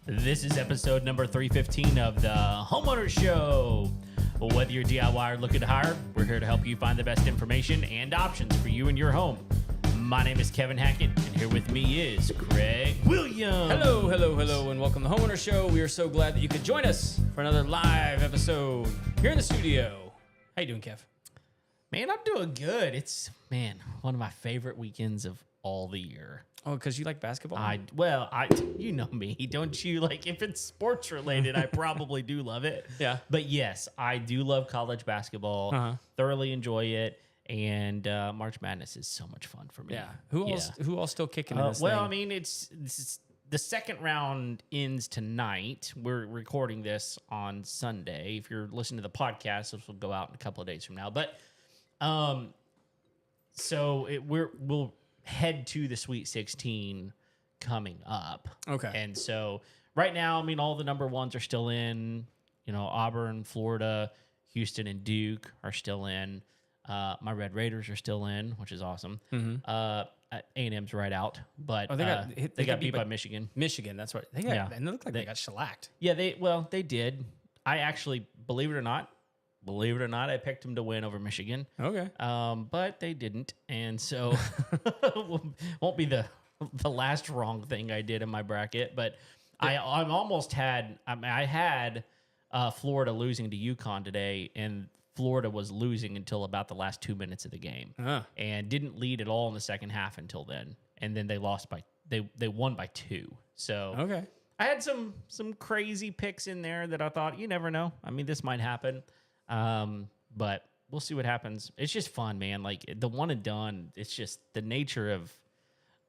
This is episode number 315 of the Homeowner Show. Whether you're DIY or looking to hire, we're here to help you find the best information and options for you and your home. My name is Kevin Hackett, and here with me is Craig Williams. Hello, and welcome to the Homeowner Show. We are so glad that you could join us for another live episode here in the studio. How you doing, Kev? Man, I'm doing good. It's, one of my favorite weekends of all the year. Oh, because you like basketball? You know me. Don't you? Like, if it's sports related, I probably do love it. Yeah. But yes, I do love college basketball. Thoroughly enjoy it. And March Madness is so much fun for me. Yeah. Who else still kicking in this thing? I mean, this is the second round ends tonight. We're recording this on Sunday. If you're listening to the podcast, this will go out in a couple of days from now. But we'll head to the Sweet 16 coming up. Okay. And so right now, I mean, all the number ones are still in. You know, Auburn, Florida, Houston, and Duke are still in. My Red Raiders are still in, which is awesome. A&M's right out, but they got beat by Michigan. Michigan, that's right. And they look like they got shellacked. Yeah, they did. I actually, believe it or not, I picked them to win over Michigan. Okay. But they didn't, and so won't be the last wrong thing I did in my bracket. But I almost had. I had Florida losing to UConn today, and Florida was losing until about the last 2 minutes of the game, and didn't lead at all in the second half until then. And then they lost by they won by 2. So okay. I had some crazy picks in there that I thought, you never know. I mean, this might happen. But we'll see what happens. It's just fun, man. Like the one and done. It's just the nature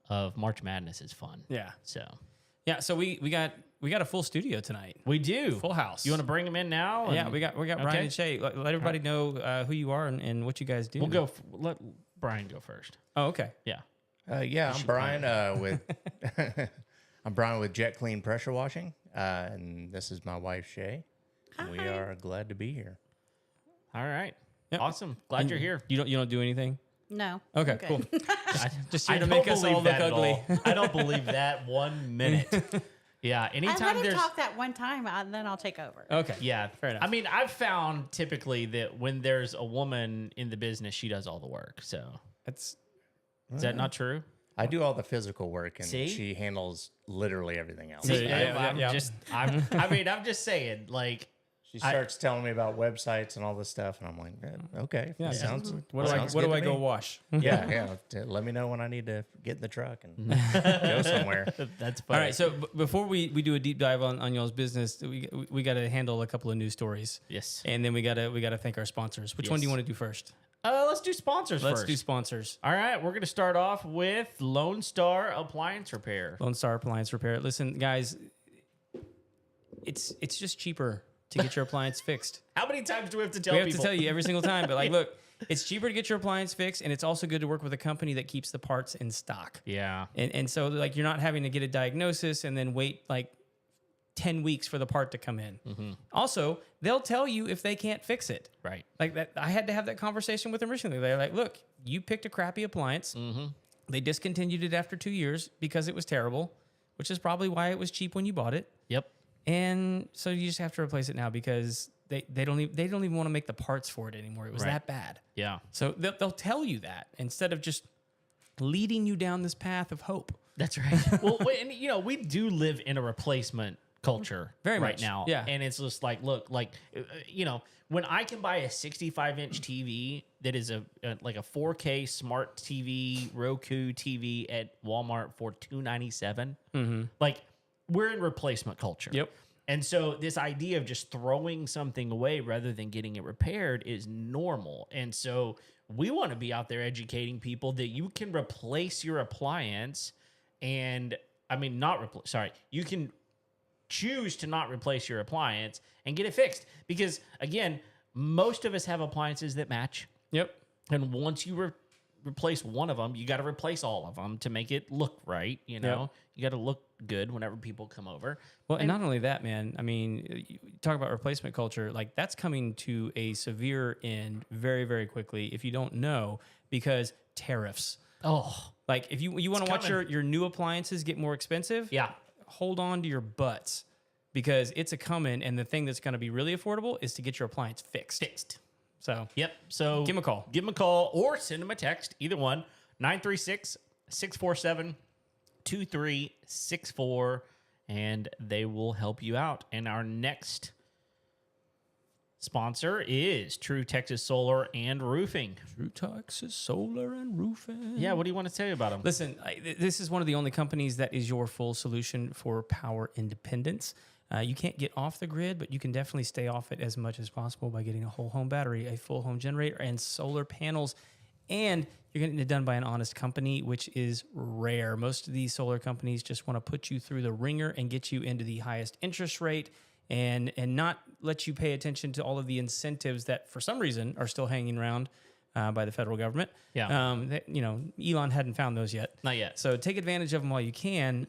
of March Madness is fun. Yeah. So we got a full studio tonight. we do Full house. You want to bring them in now? Yeah, we got Brian and Shay. Let everybody know who you are and what you guys do. We'll go. Let Brian go first. Oh, okay. Yeah. I'm Brian with I'm Brian with Jet Clean Pressure Washing, and this is my wife Shay. Hi. We are glad to be here. All right. Yep. Awesome. Glad you're here. You don't do anything? No. Okay, I'm good. cool. Just here to don't make us all believe look that at ugly. all. I don't believe that 1 minute. Yeah. I Anytime let him there's talk that one time, and then I'll take over. Okay. yeah, Fair enough. I mean, I've found typically that when there's a woman in the business, she does all the work. So That's is that not true? I do all the physical work, and See? she handles literally everything else. See, Yeah. I'm just saying, like, She starts telling me about websites and all this stuff, and I'm like, okay, yeah. sounds. What sounds do good I to go me. wash? Yeah. Let me know when I need to get in the truck and go somewhere. that's funny. All right. So before we do a deep dive on y'all's business, we got to handle a couple of news stories. Yes. And then we got to thank our sponsors. Which one do you Yes. want to do first? Let's do sponsors Let's first. do sponsors. All right, we're going to start off with Lone Star Appliance Repair. Lone Star Appliance Repair. Listen, guys, it's just cheaper to get your appliance fixed. How many times do we have to tell We have people? to tell you every single time, but look, it's cheaper to get your appliance fixed, and it's also good to work with a company that keeps the parts in stock. Yeah. And so like you're not having to get a diagnosis and then wait like 10 weeks for the part to come in. Also, they'll tell you if they can't fix it. Right. Like that, I had to have that conversation with them recently. They're like, "Look, you picked a crappy appliance. They discontinued it after 2 years because it was terrible, which is probably why it was cheap when you bought it. Yep. And so you just have to replace it now because they don't even want to make the parts for it anymore. It was Right. that bad. Yeah. So they'll tell you that instead of just leading you down this path of hope. That's right. Well, and we do live in a replacement culture Very right much. now. Yeah. And it's just like, look, like, when I can buy a 65-inch TV that is a 4K smart TV, Roku TV at Walmart for $297, like, we're in replacement culture. Yep. And so this idea of just throwing something away rather than getting it repaired is normal. And so we want to be out there educating people that you can replace your appliance you can choose to not replace your appliance and get it fixed. Because again, most of us have appliances that match. Yep. And once you replace one of them, you got to replace all of them to make it look right. You got to look good whenever people come over. Well, and not only that, man, I mean, you talk about replacement culture, like that's coming to a severe end very, very quickly if you don't know, because tariffs. Oh, Like if you want to watch coming. your new appliances get more expensive, Yeah. hold on to your butts because it's a coming. And the thing that's going to be really affordable is to get your appliance fixed. Fixed. So Yep. So Give 'em a call. Give them a call or send them a text. Either one. 936-647-2364. And they will help you out. And our next sponsor is True Texas Solar and Roofing. True Texas Solar and Roofing. Yeah, what do you want to tell you about them? Listen, this is one of the only companies that is your full solution for power independence. You can't get off the grid, but you can definitely stay off it as much as possible by getting a whole home battery, a full home generator, and solar panels. And you're getting it done by an honest company, which is rare. Most of these solar companies just want to put you through the ringer and get you into the highest interest rate and not let you pay attention to all of the incentives that, for some reason, are still hanging around by the federal government. Yeah. Elon hadn't found those yet. Not yet. So take advantage of them while you can.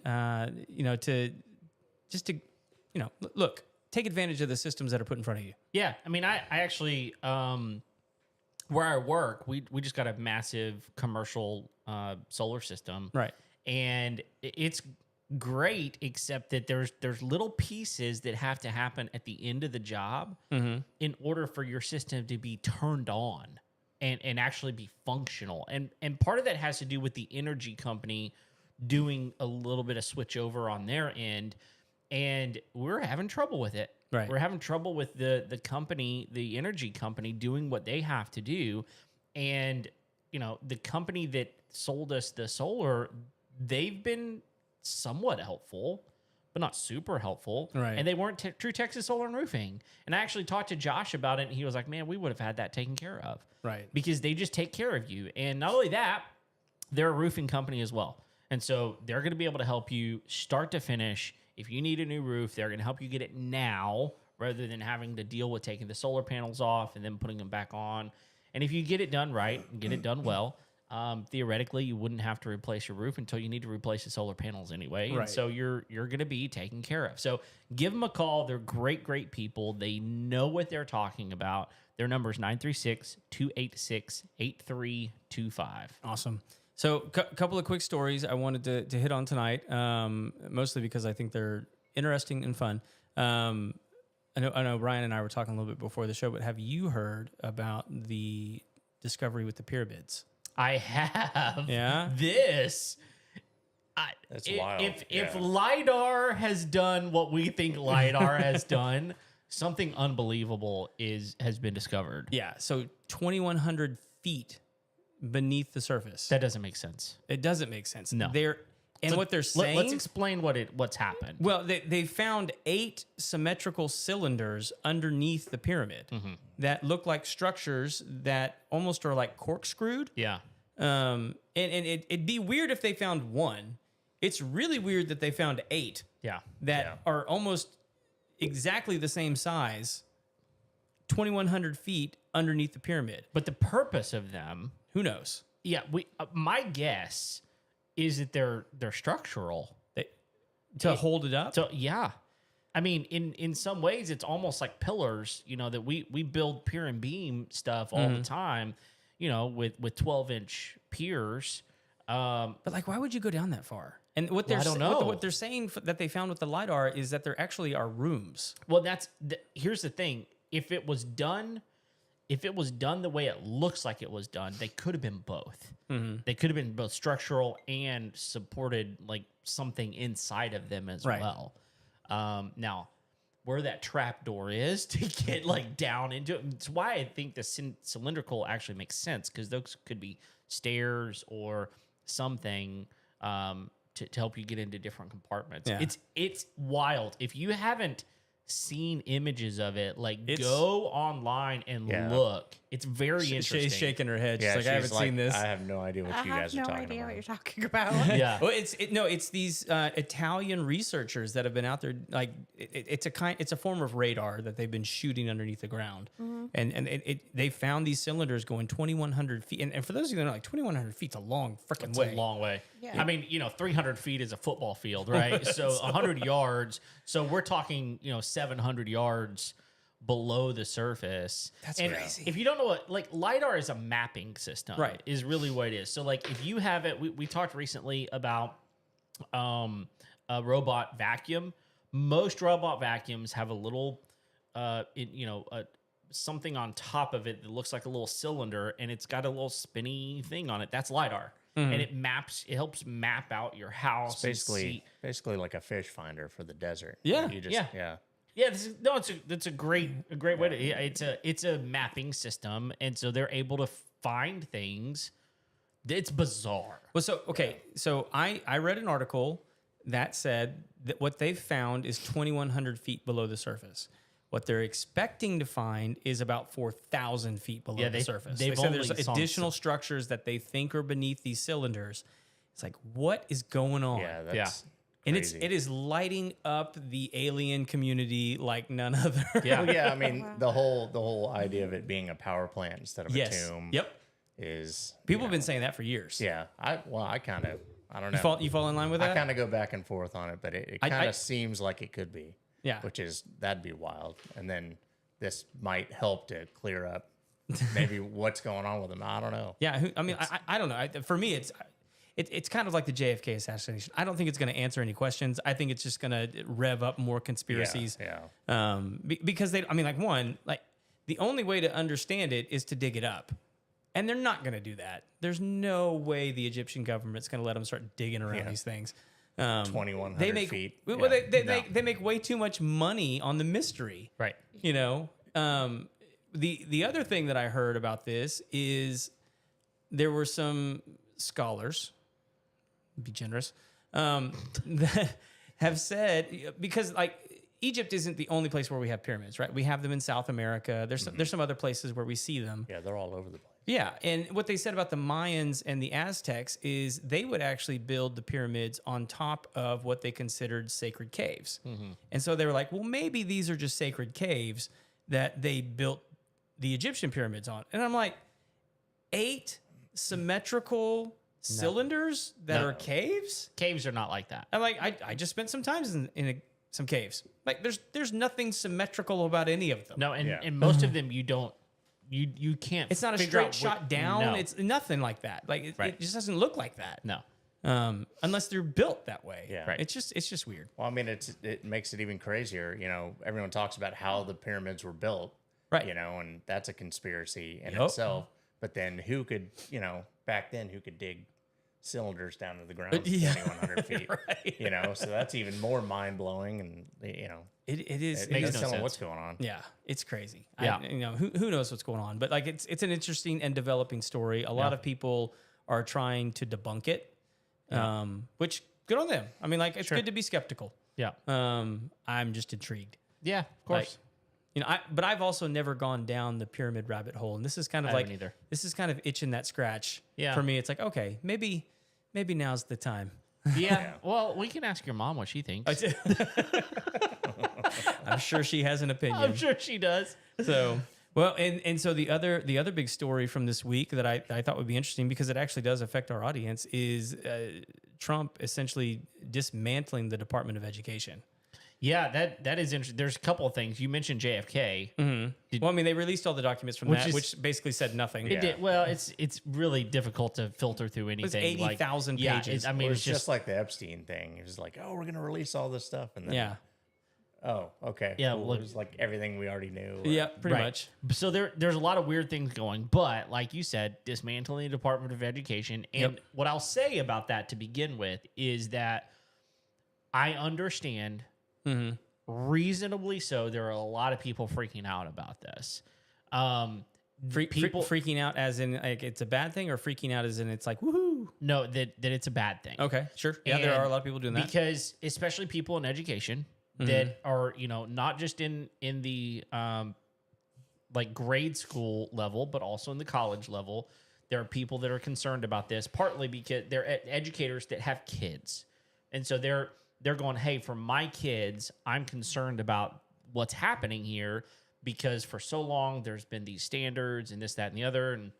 Look, take advantage of the systems that are put in front of you. Yeah, I mean, I actually, where I work, we just got a massive commercial solar system, Right. and it's great, except that there's little pieces that have to happen at the end of the job in order for your system to be turned on and actually be functional. And part of that has to do with the energy company doing a little bit of switch over on their end. And we're having trouble with it. Right. We're having trouble with the company, the energy company, doing what they have to do. And, the company that sold us the solar, they've been somewhat helpful, but not super helpful. Right. And they weren't True Texas Solar and Roofing. And I actually talked to Josh about it, and he was like, man, we would have had that taken care of. Right. Because they just take care of you. And not only that, they're a roofing company as well. And so they're going to be able to help you start to finish. If you need a new roof, they're going to help you get it now rather than having to deal with taking the solar panels off and then putting them back on. And if you get it done right and get it done well, theoretically, you wouldn't have to replace your roof until you need to replace the solar panels anyway. Right. And so you're going to be taken care of. So give them a call. They're great, great people. They know what they're talking about. Their number is 936-286-8325. Awesome. So a couple of quick stories I wanted to hit on tonight, mostly because I think they're interesting and fun. I know Brian and I were talking a little bit before the show, but have you heard about the discovery with the pyramids? I have Yeah? this. That's wild. If Yeah. LiDAR has done what we think LiDAR has done, something unbelievable has been discovered. Yeah. So 2,100 feet beneath the surface. That doesn't make sense. It doesn't make sense. No. What they're saying. Let's explain what's happened. Well, they found 8 symmetrical cylinders underneath the pyramid that look like structures that almost are like corkscrewed. Yeah. And it'd be weird if they found one. It's really weird that they found 8 Yeah. that are almost exactly the same size, 2,100 feet underneath the pyramid. But the purpose of them, Who knows? yeah, my guess is that they're structural. To hold it up? So yeah, I mean, in some ways, it's almost like pillars. That we build pier and beam stuff all the time. With 12-inch piers. But why would you go down that far? And what they're I don't what know. what they're saying that they found with the LiDAR is that there actually are rooms. Well, here's the thing. If it was done the way it looks like it was done, they could have been both. They could have been both structural and supported like something inside of them as Right. well. Now, where that trap door is to get like down into it, it's why I think the cylindrical actually makes sense, because those could be stairs or something to help you get into different compartments. Yeah. It's wild. If you haven't seen images of it, It's- go online and Yeah. look. It's very interesting. Shay's shaking her head. She's Yeah, like, I haven't seen this. I have no idea what I you have guys are no talking idea about. what you're talking about. Yeah. Well, it's these Italian researchers that have been out there. Like it's a form of radar that they've been shooting underneath the ground, and they found these cylinders going 2,100 feet. And for those of you that know, like 2,100 feet's a long freaking It's way. a long way. Yeah. I mean, 300 feet is a football field, right? So 100 yards. So we're talking, 700 yards below the surface. That's and crazy. If you don't know what, like, LiDAR is a mapping system, Right. is really what it is. So, like, if you have it, we talked recently about a robot vacuum. Most robot vacuums have a little, something on top of it that looks like a little cylinder, and it's got a little spinny thing on it. That's LiDAR. And it helps map out your house. It's and see- basically like a fish finder for the desert. Yeah. You just, Yeah. Yeah, it's a great way to. Yeah, it's a mapping system, and so they're able to find things. It's bizarre. Well, so I read an article that said that what they've found is 2,100 feet below the surface. What they're expecting to find is about 4,000 feet below Yeah, the surface. they've They said there's only saw additional structures that they think are beneath these cylinders. It's like, what is going on? Yeah, that's And crazy. it is lighting up the alien community like none other. Yeah. Well, yeah, I mean the whole idea of it being a power plant instead of Yes. a tomb Yep. is People have been saying that for years. yeah. I don't know. You fall in line with I that? kind of go back and forth on it, but it I- kind I- of seems like it could be. Yeah. That'd be wild. And then this might help to clear up maybe what's going on with them. I don't know. Yeah, I don't know. For me, it's kind of like the JFK assassination. I don't think it's going to answer any questions. I think it's just going to rev up more conspiracies. Yeah. Because the only way to understand it is to dig it up, and they're not going to do that. There's no way the Egyptian government's going to let them start digging around Yeah. these things. 2,100 They make feet. well, Yeah. they make way too much money on the mystery. Right. You know, the other thing that I heard about this is there were some scholars, be generous, that have said, because like Egypt isn't the only place where we have pyramids, right? We have them in South America. There's some other places where we see them. Yeah, they're all over the place. Yeah, and what they said about the Mayans and the Aztecs is they would actually build the pyramids on top of what they considered sacred caves. And so they were like, well, maybe these are just sacred caves that they built the Egyptian pyramids on. And I'm like, 8 symmetrical cylinders that are caves? Caves are not like that. I'm like, I just spent some time in some caves. Like, there's nothing symmetrical about any of them. No, and, Yeah. and most of them you don't. You can't. It's not a figure straight out shot down. No. It's nothing like that. Like it Right. just doesn't look like that. no. Unless they're built that way. Yeah. Right. It's just weird. Well, I mean, it makes it even crazier. You know, everyone talks about how the pyramids were built, Right. You know, and that's a conspiracy in Yep. itself. But then who could, back then, who could dig cylinders down to the ground Yeah. 2,100 feet? Right. You know, so that's even more mind blowing, and It is. it makes does no tell them sense. what's going on. Yeah, it's crazy. Yeah. Who knows what's going on? But like, it's an interesting and developing story. A lot of people are trying to debunk it, which good on them. I mean, like, it's good to be skeptical. Yeah. I'm just intrigued. Yeah. Of course. But I've also never gone down the pyramid rabbit hole, and this is kind of I like haven't either. this is kind of itching that scratch. Yeah. For me, it's like, okay, maybe now's the time. Yeah. Well, we can ask your mom what she thinks. I'm sure she has an opinion. I'm sure she does. So, well, and so the other big story from this week that I thought would be interesting, because it actually does affect our audience, is Trump essentially dismantling the Department of Education. Yeah, that is interesting. There's a couple of things. You mentioned JFK. Well, I mean, they released all the documents from Which that, is- which basically said nothing. It did. Well, it's really difficult to filter through anything. 80,000 Yeah, pages. I mean, Well, it's it's just just like the Epstein thing. It was like, oh, we're going to release all this stuff. And then, Yeah. oh, okay. Yeah, cool. look- It was like everything we already knew. Yeah, pretty Right. much. So there's a lot of weird things going, but like you said, dismantling the Department of Education. And Yep. what I'll say about that to begin with is that I understand reasonably so. There are a lot of people freaking out about this. People Freaking out as in like it's a bad thing, or freaking out as in it's like woohoo. know that it's a bad thing. Okay, sure. Yeah, there And are a lot of people doing that. because especially people in education that are not just in the like grade school level, but also in the college level. There are people that are concerned about this, partly because they're educators that have kids, and so they're going, hey, for my kids, I'm concerned about what's happening here, because for so long there's been these standards and this, that, and the other, and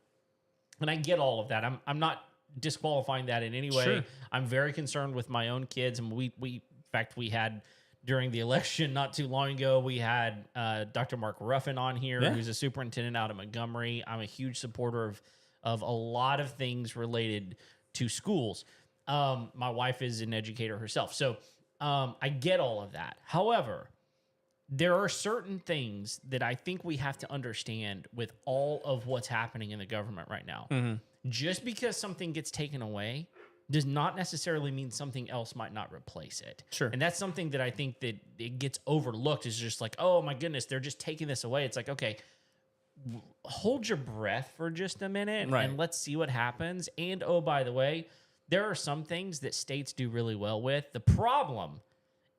I get all of that. I'm not disqualifying that in any way. Sure. I'm very concerned with my own kids, and we in fact we had during the election not too long ago. We had Dr. Mark Ruffin on here, Yeah. who's a superintendent out of Montgomery. I'm a huge supporter of a lot of things related to schools. My wife is an educator herself, so I get all of that. However, there are certain things that I think we have to understand with all of what's happening in the government right now. Just because something gets taken away does not necessarily mean something else might not replace it. Sure. And that's something that I think that it gets overlooked, is just like, oh my goodness, they're just taking this away. It's like, okay, hold your breath for just a minute Right. and let's see what happens. And oh, by the way, there are some things that states do really well with. The problem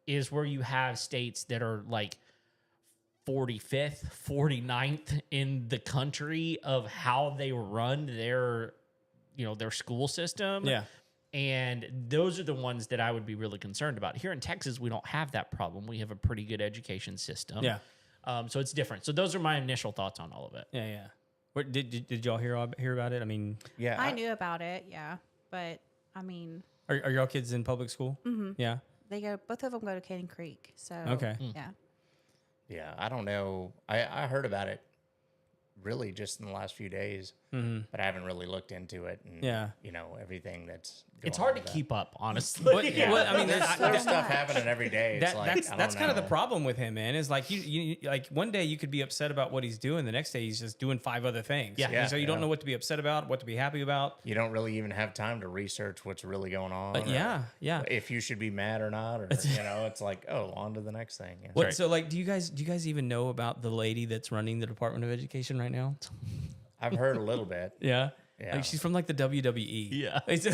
is where you have states that are like 45th, 49th in the country of how they run their, their school system. Yeah. And those are the ones that I would be really concerned about. Here in Texas, we don't have that problem. We have a pretty good education system. Yeah. So it's different. So those are my initial thoughts on all of it. Yeah. Yeah. What, did y'all hear about it? I mean, Yeah. I knew about it, yeah. But, I mean, are y'all kids in public school? Mm-hmm. Yeah. both of them go to Canyon Creek. So, Okay. yeah. Yeah, I don't know. I heard about it really just in the last few days, but I haven't really looked into it. And, Yeah. everything that's It's going hard on to with keep up, honestly. But, well, I mean, There's that's stuff happening every day. It's like, I that's don't kind of the know. problem with him, man. Is like you like one day you could be upset about what he's doing, the next day he's just doing 5 other things. Yeah. And so you don't Yeah. know what to be upset about, what to be happy about. You don't really even have time to research what's really going on. But or yeah. if you should be mad or not, or it's like, oh, on to the next thing. Yeah. What, so like, do you guys even know about the lady that's running the Department of Education right now? I've heard a little bit. Yeah. Yeah. Like she's from like the WWE. Yeah. It's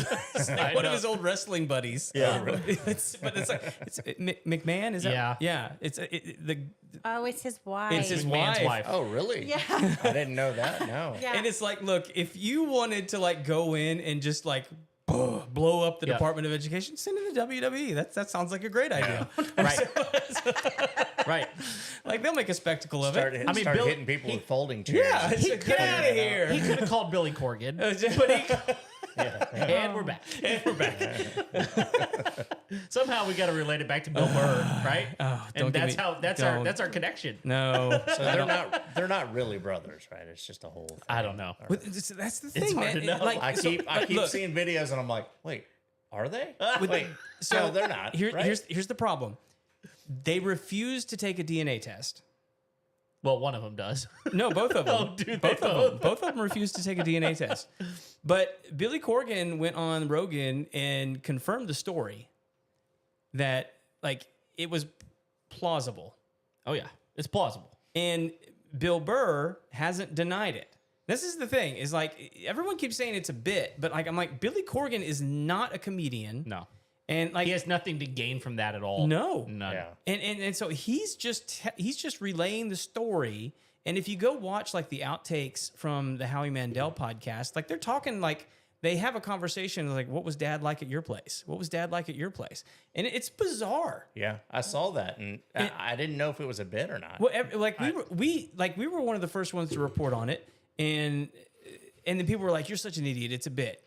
like one of his old wrestling buddies. Yeah, but it's like McMahon. Is that? Yeah. Yeah. It's Oh, it's his wife. It's his McMahon's wife. Oh, really? Yeah. I didn't know that. No. Yeah. And it's like, look, if you wanted to like go in and just like blow up the Yeah. Department of Education, send in the WWE. That sounds like a great idea. Right. Right. Like they'll make a spectacle of Start, it. I mean, start Bill- hitting people he- with folding chairs. Yeah, it's like, get out of here. He could have called Billy Corgan, but and we're back. And we're back. Somehow we got to relate it back to Bill Burr, right? Oh, don't and get that's me- how don't. that's our connection. No. So they're not really brothers, right? It's just a whole thing. I don't know. But that's the thing, It's hard man. to know. Like, I keep look, seeing videos and I'm like, wait, are they? with- Wait, so no, they're not. Right? here's the problem. They refuse to take a DNA test. Well, one of them does. No, both of them. Oh, do they both of them. Both of them refused to take a DNA test. But Billy Corgan went on Rogan and confirmed the story that like it was plausible. Oh yeah, it's plausible. And Bill Burr hasn't denied it. This is the thing, is like everyone keeps saying it's a bit, but like I'm like, Billy Corgan is not a comedian. No, And like he has nothing to gain from that at all. No. none. Yeah. And so he's just relaying the story. And if you go watch like the outtakes from the Howie Mandel podcast, like they're talking like they have a conversation like, what was Dad like at your place? What was Dad like at your place? And it's bizarre. Yeah, I saw that, and I didn't know if it was a bit or not. Well, like we were one of the first ones to report on it, and then people were like, "You're such an idiot. It's a bit,"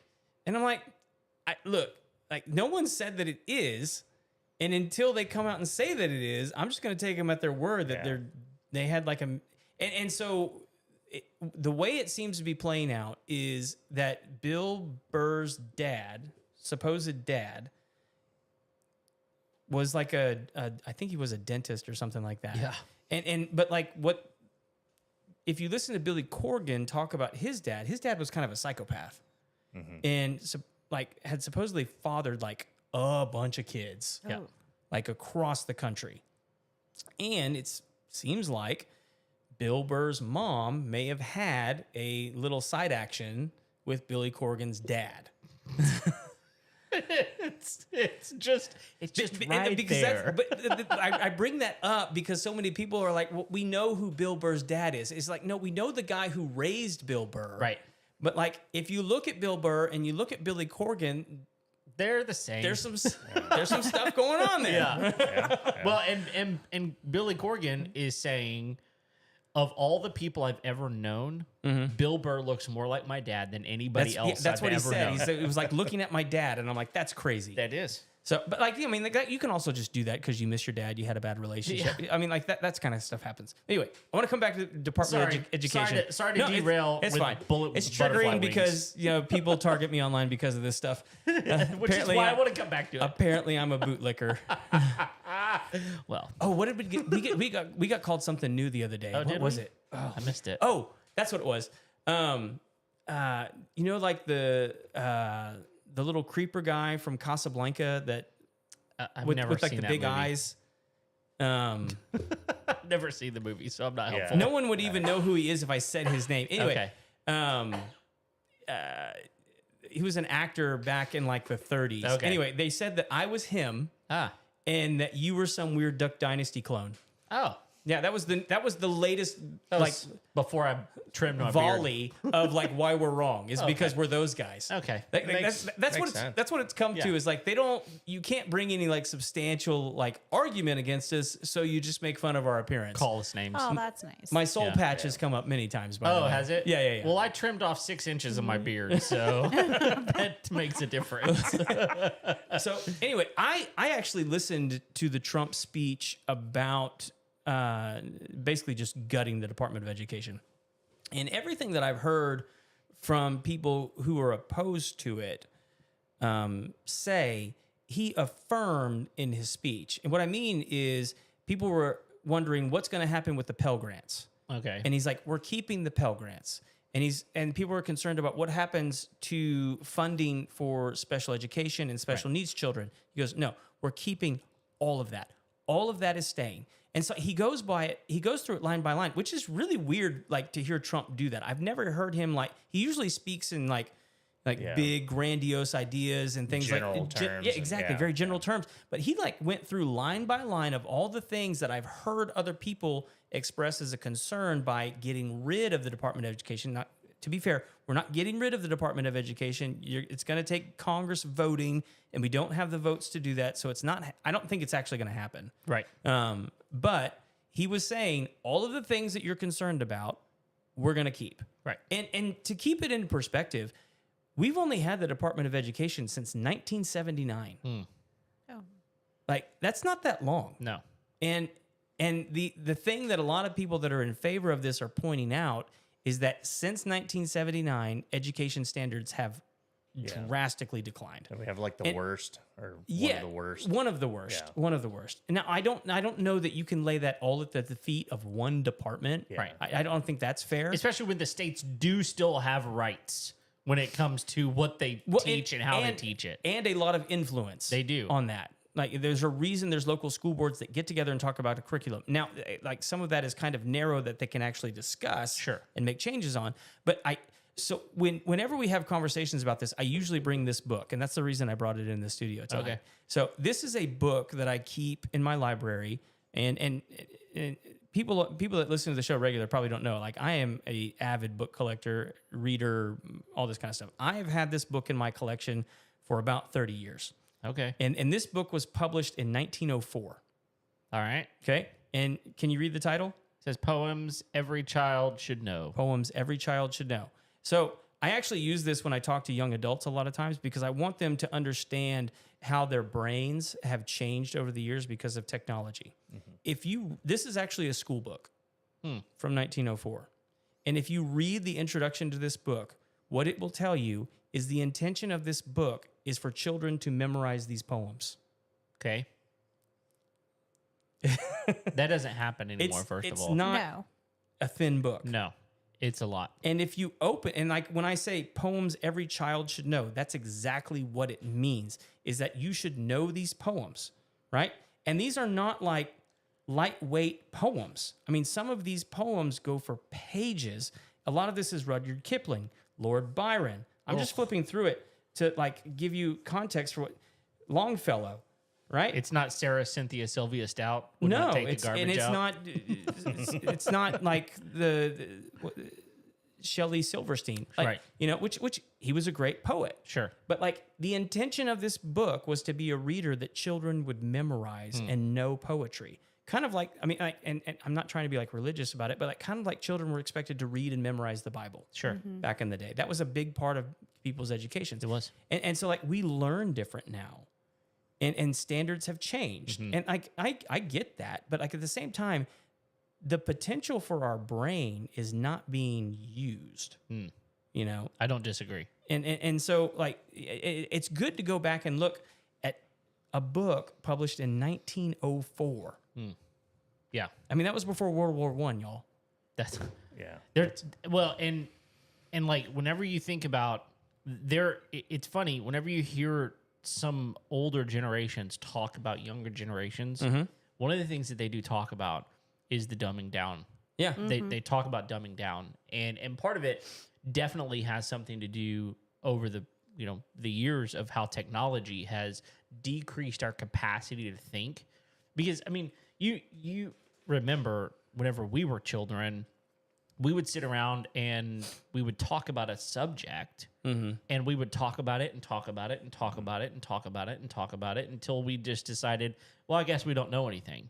and I'm like, "Look, like no one said that it is, and until they come out and say that it is, I'm just going to take them at their word that Yeah. they had like a and so." The way it seems to be playing out is that Bill Burr's dad, supposed dad, was like I think he was a dentist or something like that. Yeah. But like what, if you listen to Billy Corgan talk about his dad was kind of a psychopath, and so like had supposedly fathered like a bunch of kids, Yeah. like across the country, and it seems like Bill Burr's mom may have had a little side action with Billy Corgan's dad. it's just right because there. I bring that up because so many people are like, well, we know who Bill Burr's dad is. It's like, no, we know the guy who raised Bill Burr. Right. But like, if you look at Bill Burr and you look at Billy Corgan, They're the same. there's some stuff going on there. Yeah. Well, and Billy Corgan is saying, of all the people I've ever known, Bill Burr looks more like my dad than anybody else That's I've what he ever said. known. He said it was like looking at my dad, and I'm like, that's crazy. That is. So, but like, I mean, like that, you can also just do that because you miss your dad, you had a bad relationship. I mean, like that's kind of stuff happens. Anyway, I want to come back to the Department of Education. Sorry to No, derail. It's with fine. Bullet, It's butterfly triggering wings. because people target me online because of this stuff. which is apparently why I- I want to come back to it. Apparently, I'm a bootlicker. Well, Oh, what did we get? We got called something new the other day. What did was we? it? I missed it. Oh, that's what it was. Like the little creeper guy from Casablanca that I've with never like seen the that big movie. eyes. I've never seen the movie, so I'm not Yeah. helpful. No one would even know who he is if I said his name. Anyway, Okay. he was an actor back in like the 30s. Okay. Anyway, they said that I was him Ah. and that you were some weird Duck Dynasty clone. Oh. Yeah, that was the latest That like was before I trimmed my beard. volley of like why we're wrong is because Okay. we're those guys. Okay. Like, Makes that's sense. what it's come to Yeah. is like you can't bring any like substantial like argument against us, so you just make fun of our appearance. Call us names. Oh, that's nice. My soul Yeah. patch has come up many times. By the Oh, way. has it? Yeah. Well, I trimmed off 6 inches of my beard, so that makes a difference. So anyway, I actually listened to the Trump speech about basically just gutting the Department of Education, and everything that I've heard from people who are opposed to it say he affirmed in his speech. And what I mean is people were wondering what's going to happen with the Pell Grants. Okay. And he's like, we're keeping the Pell Grants. And people are concerned about what happens to funding for special education and special needs children. He goes, no, we're keeping all of that. All of that is staying. And so he goes through it line by line, which is really weird, like to hear Trump do that. I've never heard him he usually speaks in like Yeah. big grandiose ideas and things General like terms yeah, and- exactly, yeah. very general terms. But he like went through line by line of all the things that I've heard other people express as a concern by getting rid of the Department of Education. Not to be fair, we're not getting rid of the Department of Education. It's going to take Congress voting, and we don't have the votes to do that. So it's not. I don't think it's actually going to happen. Right. But he was saying all of the things that you're concerned about, we're going to keep. Right. And to keep it in perspective, we've only had the Department of Education since 1979. Oh. Like that's not that long. No. And the thing that a lot of people that are in favor of this are pointing out is that since 1979, education standards have drastically declined. And we have like the worst or one Yeah, of the worst. one of the worst. Yeah. One of the worst. Now I don't know that you can lay that all at the feet of one department. Yeah. Right. I don't think that's fair. Especially when the states do still have rights when it comes to what they teach and how they teach it. and a lot of influence. They do. on that. Like, there's a reason there's local school boards that get together and talk about a curriculum. Now, like some of that is kind of narrow that they can actually discuss, Sure. and make changes on. But whenever we have conversations about this, I usually bring this book, and that's the reason I brought it in the studio tonight. Okay. So this is a book that I keep in my library, and people that listen to the show regular probably don't know. Like, I am a avid book collector, reader, all this kind of stuff. I have had this book in my collection for about 30 years. Okay. And this book was published in 1904. All right. Okay. And can you read the title? It says Poems Every Child Should Know. Poems Every Child Should Know. So I actually use this when I talk to young adults a lot of times because I want them to understand how their brains have changed over the years because of technology. This is actually a school book from 1904. And if you read the introduction to this book, what it will tell you is the intention of this book is for children to memorize these poems. Okay. That doesn't happen anymore, first of It's all. not No. a thin book. No. It's a lot. And if you open, and like when I say poems every child should know, that's exactly what it means, is that you should know these poems, right? And these are not like lightweight poems. I mean, some of these poems go for pages. A lot of this is Rudyard Kipling, Lord Byron. I'm just flipping through it to like give you context for what Longfellow, right? It's not Sarah Cynthia Sylvia Stout. Would No, not take it's the garbage and it's out. not. It's not like the Shelley Silverstein, like, Right. You know, which he was a great poet. Sure. But like the intention of this book was to be a reader that children would memorize and know poetry. Kind of like, I mean, and I'm not trying to be like religious about it, but like kind of like children were expected to read and memorize the Bible. Sure. Back in the day, that was a big part of people's education. It was. And so like we learn different now. and standards have changed. And I get that, but like at the same time, the potential for our brain is not being used. You know, I don't disagree. and so like it's good to go back and look at a book published in 1904. Yeah, I mean, that was before World War I, y'all. that's Yeah. there. Well, and like whenever you think about it's funny whenever you hear some older generations talk about younger generations. One of the things that they do talk about is the dumbing down. Yeah. They talk about dumbing down, and part of it definitely has something to do over the years of how technology has decreased our capacity to think. Because I mean, you remember whenever we were children, we would sit around and we would talk about a subject, and we would talk about it and talk about it and talk about it and talk about it and talk about it until we just decided, well, I guess we don't know anything.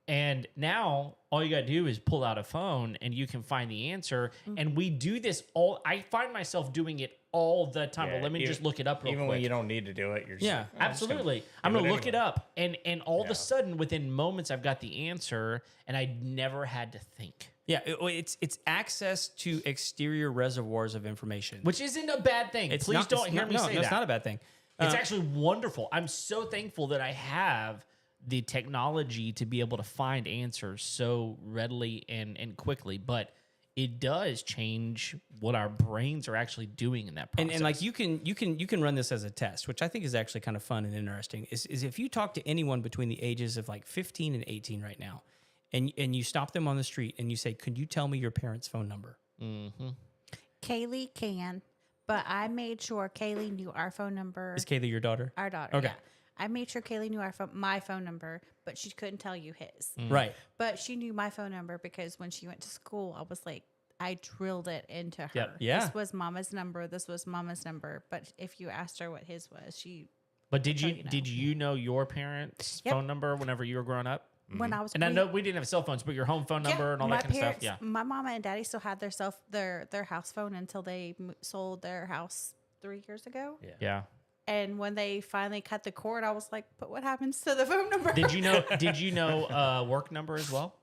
And now all you got to do is pull out a phone and you can find the answer. And we do this I find myself doing it all the time. Yeah, Well, let me just look it up real Even quick. when you don't need to do it, you're just Yeah, like, "Oh, I'm just gonna Absolutely. do I'm going to look anyway." it up. And all of a sudden, within moments, I've got the answer and I never had to think. Yeah, it's access to exterior reservoirs of information. Which isn't a bad thing. Please not- don't it's hear not- me no, say no, that. it's not a bad thing. It's actually wonderful. I'm so thankful that I have the technology to be able to find answers so readily and quickly, but it does change what our brains are actually doing in that process. And like you can run this as a test, which I think is actually kind of fun and interesting. Is if you talk to anyone between the ages of like 15 and 18 right now, and you stop them on the street and you say, "Could you tell me your parents' phone number?" Kaylee can, but I made sure Kaylee knew our phone number. Is Kaylee your daughter? Our daughter. Okay. Yeah. I made sure Kaylee knew my phone number, but she couldn't tell you his. Right. But she knew my phone number because when she went to school, I was like, I drilled it into her. Yep. Yeah. This was mama's number. This was mama's number. But if you asked her what his was, But did so you you know. did you know your parents' Yep. phone number whenever you were growing up? when I was And I know we didn't have cell phones, but your home phone number and all my that kind of stuff. parents- Yeah. My mama and daddy still had their house phone until they sold their house 3 years ago. Yeah. And when they finally cut the cord, I was like, "But what happens to the phone number?" Did you know work number as well?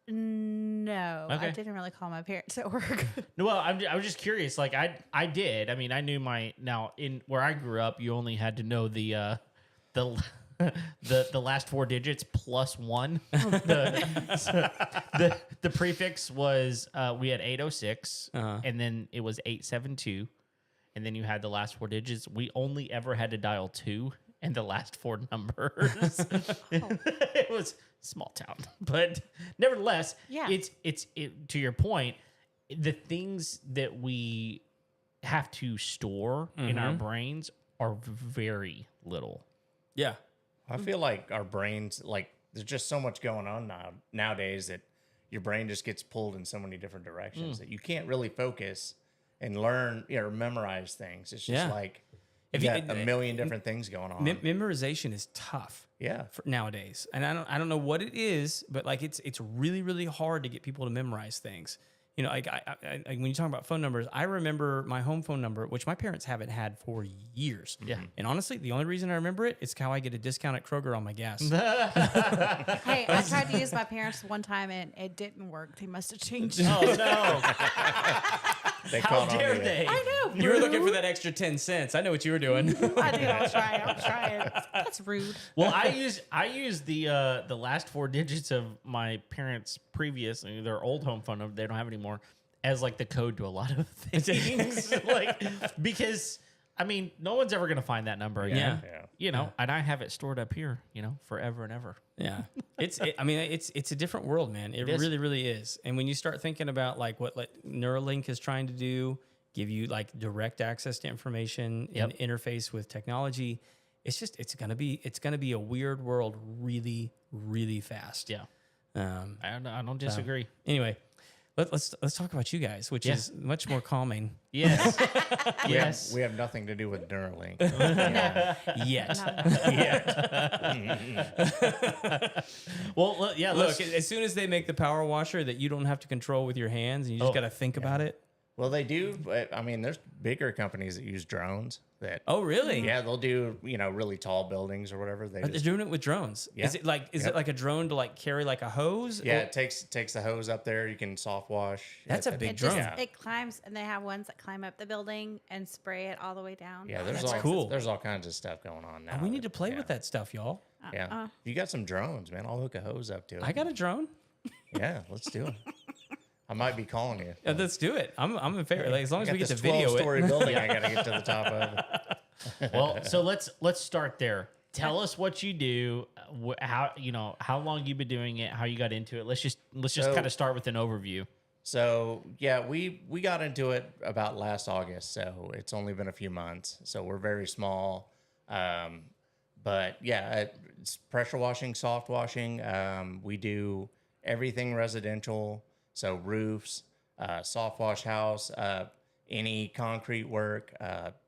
No, I Okay. didn't really call my parents at work. No, well, I was just curious. Like I did. I mean, I knew now in where I grew up, you only had to know the last four digits plus one. The prefix was we had 806, and then it was 872, and then you had the last four digits. We only ever had to dial 2 and the last four numbers. It was small town, but nevertheless, Yeah. It's to your point, the things that we have to store in our brains are very little. Yeah. I feel like our brains, like, there's just so much going on nowadays that your brain just gets pulled in so many different directions that you can't really focus and learn or memorize things. It's just Yeah. like If you you- got a million different things going on. Memorization is tough. Yeah. For nowadays, and I don't know what it is, but like it's really really hard to get people to memorize things. You know, like I when you talk about phone numbers, I remember my home phone number, which my parents haven't had for years. Yeah. And honestly, the only reason I remember it is how I get a discount at Kroger on my gas. Hey, I tried to use my parents one time and it didn't work. They must have changed. Oh no! They How caught on dare to it. they? I know. You were looking for that extra 10 cents. I know what you were doing. I did. I was trying. That's rude. Well, I use the last four digits of my parents' previous, their old home phone number. They don't have it anymore, as like the code to a lot of things. Like, because I mean, no one's ever gonna find that number again. Yeah. You know, and I have it stored up here, forever and ever. Yeah, it's a different world, man. It is. really, really is. And when you start thinking about like what Neuralink is trying to do, give you like direct access to information and interface with technology, it's gonna be a weird world, really, really fast. Yeah, I don't disagree. Anyway, let's talk about you guys, which is much more calming. Yes, We yes. have nothing to do with Neuralink. Yet. Well, yeah. Look, as soon as they make the power washer that you don't have to control with your hands and you just got to think about it, Well, they do, but I mean, there's bigger companies that use drones that. Oh, really? Yeah, they'll do really tall buildings or whatever. They They're just, doing it with drones. Yeah. Is it like a drone to like carry like a hose? yeah, Or- it takes the hose up there. You can soft wash. That's a big It drone. just it climbs, and they have ones that climb up the building and spray it all the way down. Yeah, there's That's all cool. There's all kinds of stuff going on now. we need to play yeah, with that stuff, y'all. Yeah, if you got some drones, man, I'll hook a hose up to it. I got a drone. Yeah, let's do it. I might be calling you. Let's do it. I'm in favor. Like, as long as I we got get to this video 12-story it. building I got to get to the top of. Well, so let's start there. Tell us what you do, how how long you've been doing it, how you got into it. Let's just So- kind of start with an overview. So yeah, we got into it about last August, so it's only been a few months. So we're very small, but yeah, it's pressure washing, soft washing. We do everything residential, so roofs, soft wash house, any concrete work,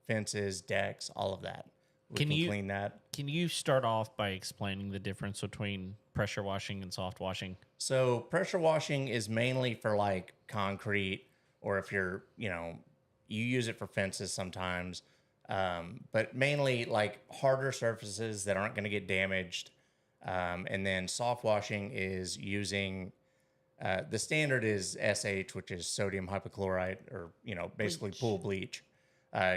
fences, decks, all of that. We Can you- clean that? Can you start off by explaining the difference between pressure washing and soft washing? So pressure washing is mainly for like concrete, or if you're, you use it for fences sometimes, but mainly like harder surfaces that aren't going to get damaged. And then soft washing is using, the standard is SH, which is sodium hypochlorite, or, basically pool bleach.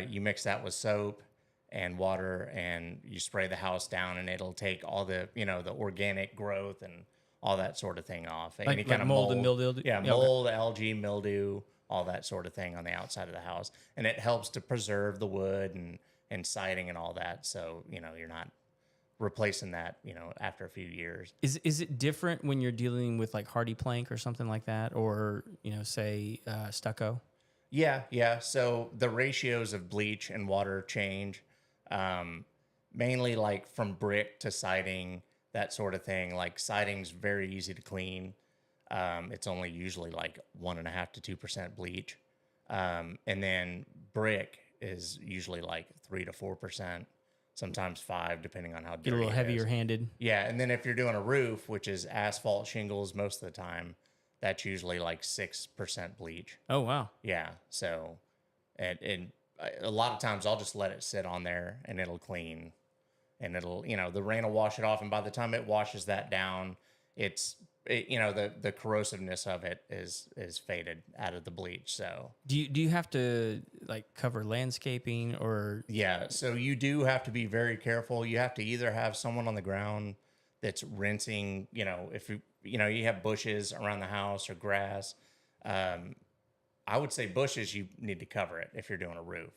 You mix that with soap and water, and you spray the house down, and it'll take all the, the organic growth and all that sort of thing off. Like mold and mildew? Yeah, Yeah, okay. mold, algae, mildew, all that sort of thing on the outside of the house. And it helps to preserve the wood and siding and all that. So, you're not replacing that, after a few years. Is it different when you're dealing with like hardy plank or something like that, or say stucco? Yeah. So the ratios of bleach and water change, mainly like from brick to siding, that sort of thing. Like siding's very easy to clean. It's only usually like 1.5 to 2% bleach. And then brick is usually like 3 to 4%, sometimes 5, depending on how dirty Get a little it heavier is. handed. Yeah, and then if you're doing a roof, which is asphalt shingles most of the time, that's usually like 6% bleach. Oh wow. Yeah, so and a lot of times I'll just let it sit on there and it'll clean, and it'll the rain will wash it off, and by the time it washes that down, the corrosiveness of it is faded out of the bleach. So Do you have to like cover landscaping or yeah, so you do have to be very careful. You have to either have someone on the ground that's rinsing, if you have bushes around the house or grass. I would say bushes, you need to cover it if you're doing a roof.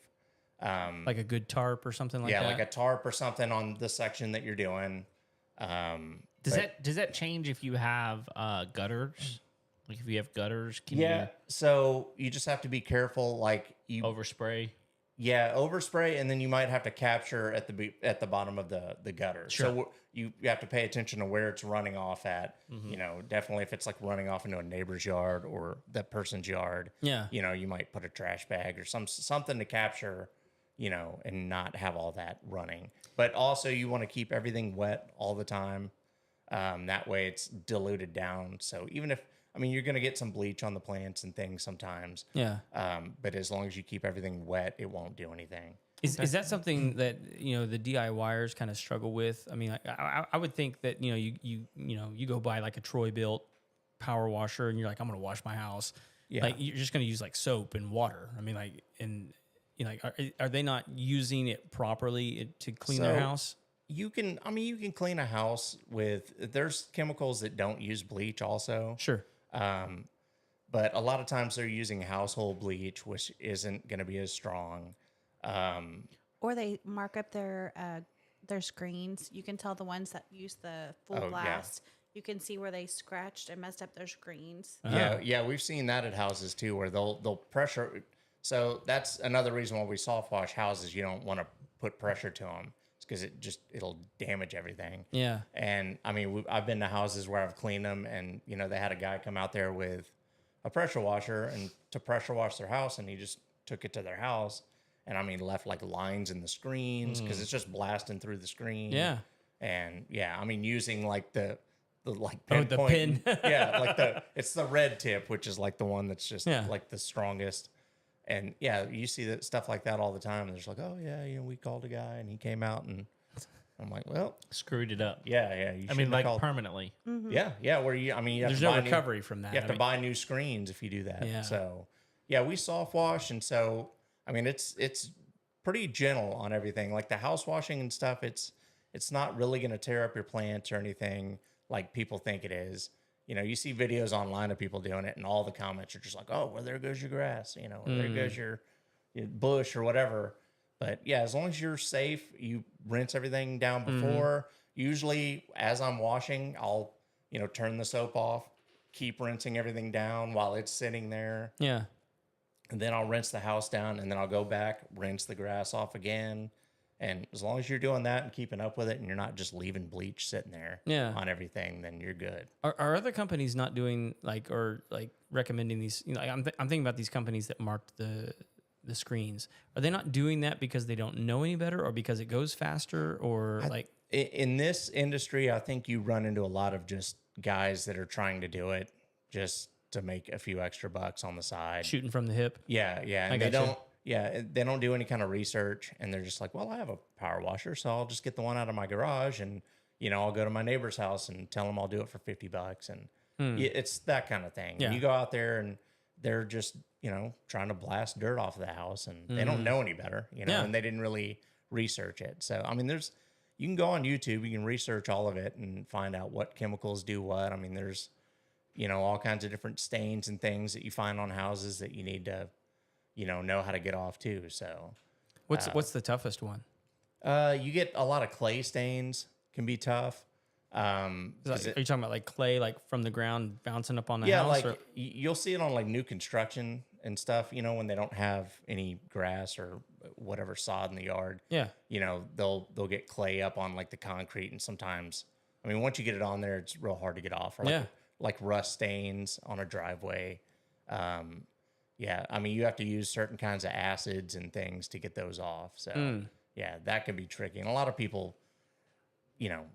like a good tarp or something like that? Like a tarp or something on the section that you're doing. Does that change if you have gutters? Like if you have gutters, can So you just have to be careful. Like you overspray? Overspray, and then you might have to capture at the bottom of the gutter. Sure. So you have to pay attention to where it's running off at. Definitely if it's like running off into a neighbor's yard or that person's yard. Yeah. You might put a trash bag or something to capture, and not have all that running. But also you want to keep everything wet all the time. That way it's diluted down. So even if, you're going to get some bleach on the plants and things sometimes. Yeah. But as long as you keep everything wet, it won't do anything. Is that something that the DIYers kind of struggle with? I would think that you go buy like a Troy built power washer and you're like, I'm gonna wash my house. Yeah. Like you're just gonna use like soap and water. Are they not using it properly to clean their So, house? You can clean a house with, there's chemicals that don't use bleach also. Sure. But a lot of times they're using household bleach, which isn't going to be as strong. Or they mark up their screens. You can tell the ones that use the full Oh, yeah. blast. You can see where they scratched and messed up their screens. Yeah, we've seen that at houses too, where they'll pressure. So that's another reason why we soft wash houses. You don't want to put pressure to them. It's because it'll damage everything. Yeah. And I've been to houses where I've cleaned them, and they had a guy come out there with a pressure washer and to pressure wash their house, and he just took it to their house, and left like lines in the screens because it's just blasting through the screen. Yeah. And using like the like Oh, the pinpoint- pin. yeah, like it's the red tip, which is like the one that's just Yeah. like the strongest. And yeah, you see that stuff like that all the time. And there's like, oh yeah, we called a guy and he came out, and I'm like, well, Screwed it up. yeah. I mean, like permanently. Yeah. Where you have There's to no buy recovery from that. You have I to buy new screens if you do that. Yeah. So yeah, we soft wash, and so I mean, it's pretty gentle on everything. Like the house washing and stuff, it's not really going to tear up your plants or anything like people think it is. You see videos online of people doing it, and all the comments are just like, "Oh, well, there goes your grass," or there goes your bush or whatever. But yeah, as long as you're safe, you rinse everything down before. Usually, as I'm washing, I'll turn the soap off, keep rinsing everything down while it's sitting there, Yeah. and then I'll rinse the house down, and then I'll go back, rinse the grass off again. And as long as you're doing that and keeping up with it, and you're not just leaving bleach sitting there Yeah. on everything, then you're good. Are other companies not doing or recommending these? I'm thinking about these companies that marked the screens. Are they not doing that because they don't know any better, or because it goes faster, or In this industry, I think you run into a lot of just guys that are trying to do it just to make a few extra bucks on the side. shooting from the hip? Yeah. And they don't do any kind of research, and they're just like, well, I have a power washer, so I'll just get the one out of my garage, and I'll go to my neighbor's house and tell them I'll do it for $50, and it's that kind of thing. Yeah. You go out there and they're just trying to blast dirt off of the house, and they don't know any better, Yeah. and they didn't really research it. So I mean, you can go on YouTube, you can research all of it and find out what chemicals do what. I mean, there's all kinds of different stains and things that you find on houses that you need to know how to get off too. So What's the toughest one? you get a lot of clay stains, can be tough. Are you talking about like clay, like from the ground bouncing up on the Yeah, house? like you'll see it on like new construction and stuff, when they don't have any grass or whatever sod in the yard. Yeah. They'll get clay up on like the concrete, and sometimes, I mean, once you get it on there, it's real hard to get off. Or like rust stains on a driveway. Yeah, I mean, you have to use certain kinds of acids and things to get those off. So yeah, that can be tricky, and a lot of people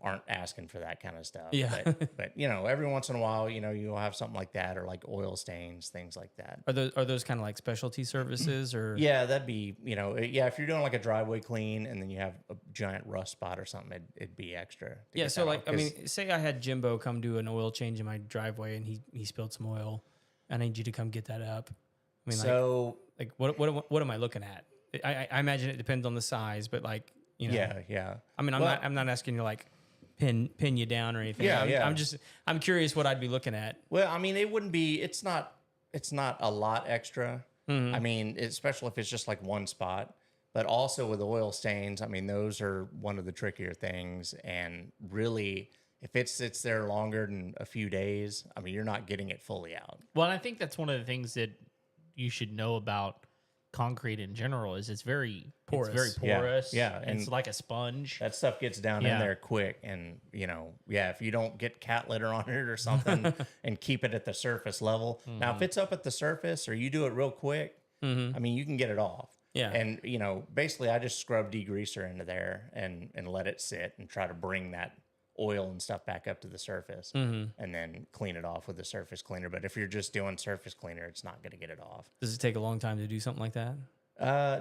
aren't asking for that kind of stuff. Yeah. But every once in a while, you'll have something like that, or like oil stains, things like that. Are those kind of like specialty services, or? Yeah, that'd be, if you're doing like a driveway clean and then you have a giant rust spot or something, it'd be extra. to Yeah. get So that like, off, I 'cause- mean, say I had Jimbo come do an oil change in my driveway, and he spilled some oil. I need you to come get that up. I mean, so what am I looking at? I imagine it depends on the size, but like, yeah. I mean, I'm not asking you to like pin you down or anything. Yeah, I'm curious what I'd be looking at. Well, I mean, it's not a lot extra. I mean, especially if it's just like one spot. But also with oil stains, I mean, those are one of the trickier things. And really, if it sits there longer than a few days, I mean, you're not getting it fully out. Well, and I think that's one of the things that you should know about concrete in general is it's very Porous. It's very porous. Yeah, and it's and like a sponge. That stuff gets down Yeah. in there quick. And, if you don't get cat litter on it or something and keep it at the surface level. Now, if it's up at the surface or you do it real quick, I mean, you can get it off. Yeah. And, basically I just scrub degreaser into there and let it sit and try to bring that oil and stuff back up to the surface and then clean it off with the surface cleaner. But if you're just doing surface cleaner, it's not going to get it off. Does it take a long time to do something like that?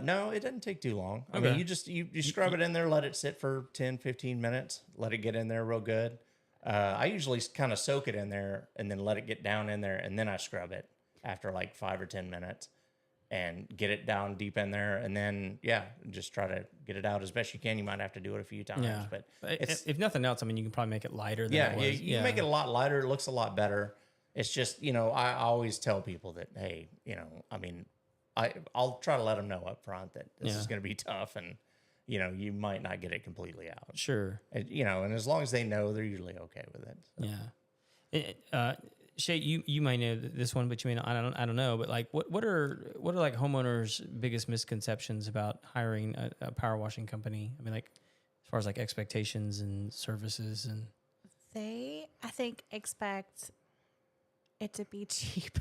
No, it doesn't take too long. I Okay. mean, you scrub it in there, let it sit for 10, 15 minutes, let it get in there real good. I usually kind of soak it in there and then let it get down in there, and then I scrub it after like 5 or 10 minutes and get it down deep in there. And then, just try to get it out as best you can. You might have to do it a few times, Yeah. but If nothing else, I mean, you can probably make it lighter than yeah, it was. you make it a lot lighter. It looks a lot better. It's just, I always tell people that, hey, I mean, I'll try to let them know up front that this is going to be tough, and, you might not get it completely out. Sure. And, and as long as they know, they're usually okay with it. So. Yeah. Shay, you might know this one, but you may not. I don't know. But like, what are like homeowners' biggest misconceptions about hiring a power washing company? I mean, like as far as like expectations and services and. They, I think, expect it to be cheap.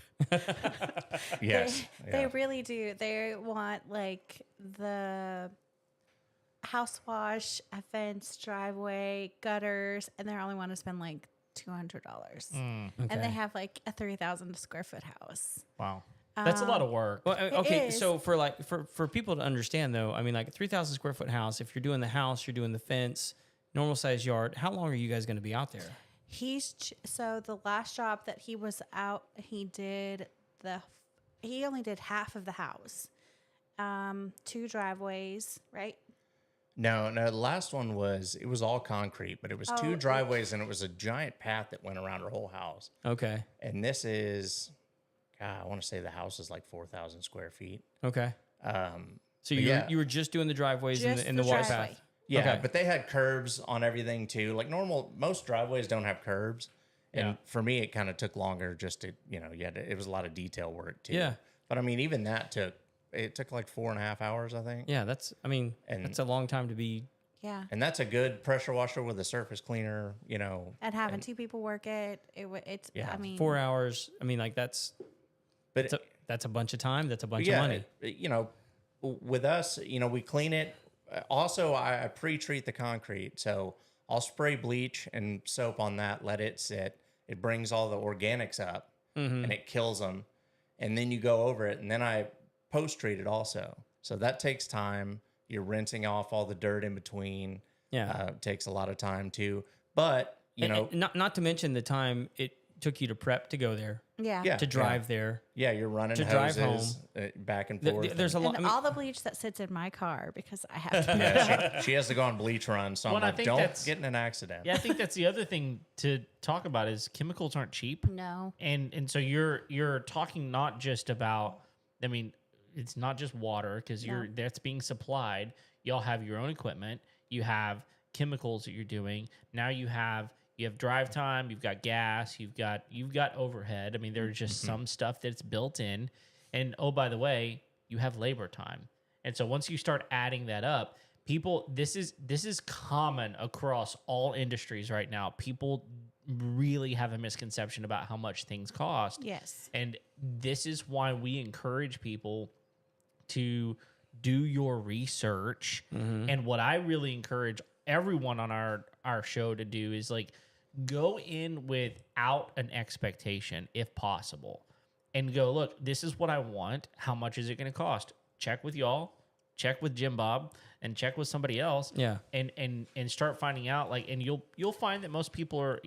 Yes. They really do. They want like the house wash, a fence, driveway, gutters, and they only want to spend like $200. Okay. And they have like a 3,000 square foot house. Wow. That's a lot of work. Well, okay, is. so for people to understand though, I mean, like a 3,000 square foot house, if you're doing the house, you're doing the fence, normal size yard, how long are you guys going to be out there? So the last job that he was out, he only did half of the house. 2 driveways, right? No, the last one it was all concrete, but it was 2 driveways and it was a giant path that went around our whole house. Okay. And this is, God, I want to say the house is like 4,000 square feet. Okay. So But you were just doing the driveways Just and the the water driveway. path. Yeah, Okay. but they had curbs on everything too. Like most driveways don't have curbs. And Yeah. for me, it kind of took longer just to, it was a lot of detail work too. Yeah. But I mean, even that took like 4.5 hours, I think. Yeah, that's a long time to be. Yeah. And that's a good pressure washer with a surface cleaner, And having 2 people work it's, Yeah, I mean, 4 hours. I mean, like that's But a bunch of time. That's a bunch yeah, of money. with us, we clean it. Also, I pre-treat the concrete. So I'll spray bleach and soap on that, let it sit. It brings all the organics up and it kills them. And then you go over it and then I post-treat it also. So that takes time. You're rinsing off all the dirt in between. Yeah. It takes a lot of time too. But, And not to mention the time it took you to prep to go there, yeah. to drive there. Yeah, you're running To drive hoses back and forth. There's a lot. And all the bleach that sits in my car because I have to. Yeah, she has to go on bleach run. So I'm Well, I like, think don't that's- get in an accident. Yeah, I think that's the other thing to talk about is chemicals aren't cheap. No. And so you're talking not just about, I mean, it's not just water because that's being supplied. Y'all have your own equipment. You have chemicals that you're doing. Now you have drive time, you've got gas, you've got overhead. I mean, there's just some stuff that's built in. And oh, by the way, you have labor time. And so once you start adding that up, this is common across all industries right now. People really have a misconception about how much things cost. Yes. And this is why we encourage people to do your research. And what I really encourage everyone on our show to do is like go in without an expectation if possible and go, look, this is what I want. How much is it going to cost? Check with y'all, check with Jim Bob, and check with somebody else. Yeah. And start finding out and you'll find that most people are,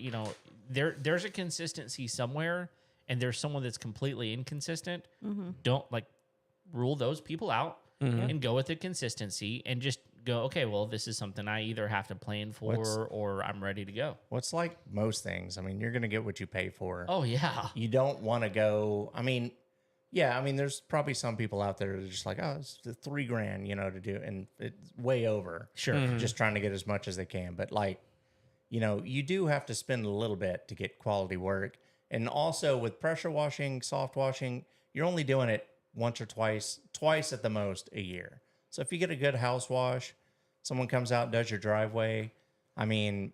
there's a consistency somewhere and there's someone that's completely inconsistent. Don't rule those people out and go with the consistency and just go, okay, well, this is something I either have to plan for or I'm ready to go. What's like most things? I mean, you're going to get what you pay for. Oh, yeah. You don't want to go. I mean, there's probably some people out there that are just like, oh, it's the $3,000, to do. And it's way over. Sure. Just trying to get as much as they can. But you do have to spend a little bit to get quality work. And also with pressure washing, soft washing, you're only doing it once or twice at the most a year. So if you get a good house wash, someone comes out and does your driveway, I mean,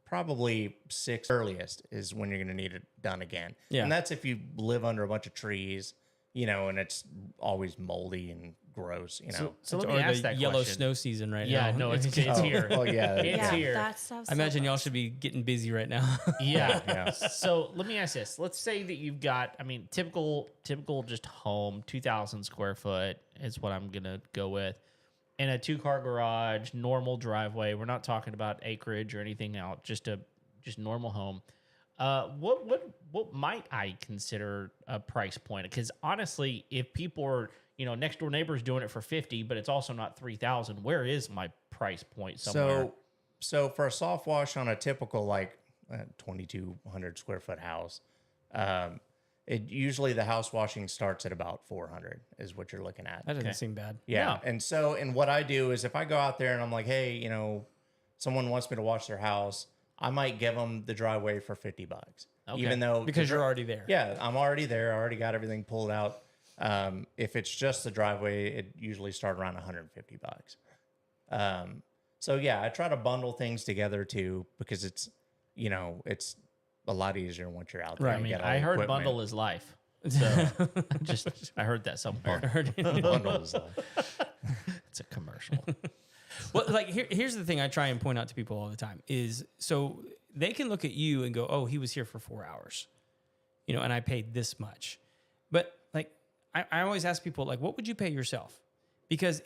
probably 6 earliest is when you're going to need it done again. Yeah. And that's if you live under a bunch of trees, and it's always moldy and gross, So let me or ask the that yellow question. snow season right Yeah, now. no, it's here. Oh, yeah. It's Yeah. here. That stuff's I imagine y'all should be getting busy right now. Yeah. Yeah. So let me ask this. Let's say that you've got, typical just home, 2,000 square foot is what I'm going to go with. And a 2-car garage, normal driveway. We're not talking about acreage or anything else, just normal home. What might I consider a price point? Because honestly, if people are, next door neighbor's doing it for 50, but it's also not 3,000, where is my price point somewhere? So for a soft wash on a typical 2,200 square foot house, it usually the house washing starts at about 400 is what you're looking at. That doesn't seem bad. Yeah. Yeah. And what I do is if I go out there and I'm like, hey, someone wants me to wash their house, I might give them the driveway for $50. Okay. Even though Because you're already there. yeah, I'm already there. I already got everything pulled out. If it's just the driveway, it usually start around $150. So yeah, I try to bundle things together too because it's a lot easier once you're out there. Right. and get all I the heard equipment. bundle is life. So I heard that somewhere. Bundle is It's a commercial. Well, here's the thing I try and point out to people all the time is so they can look at you and go, oh, he was here for 4 hours, and I paid this much. But I always ask people, like, what would you pay yourself? Because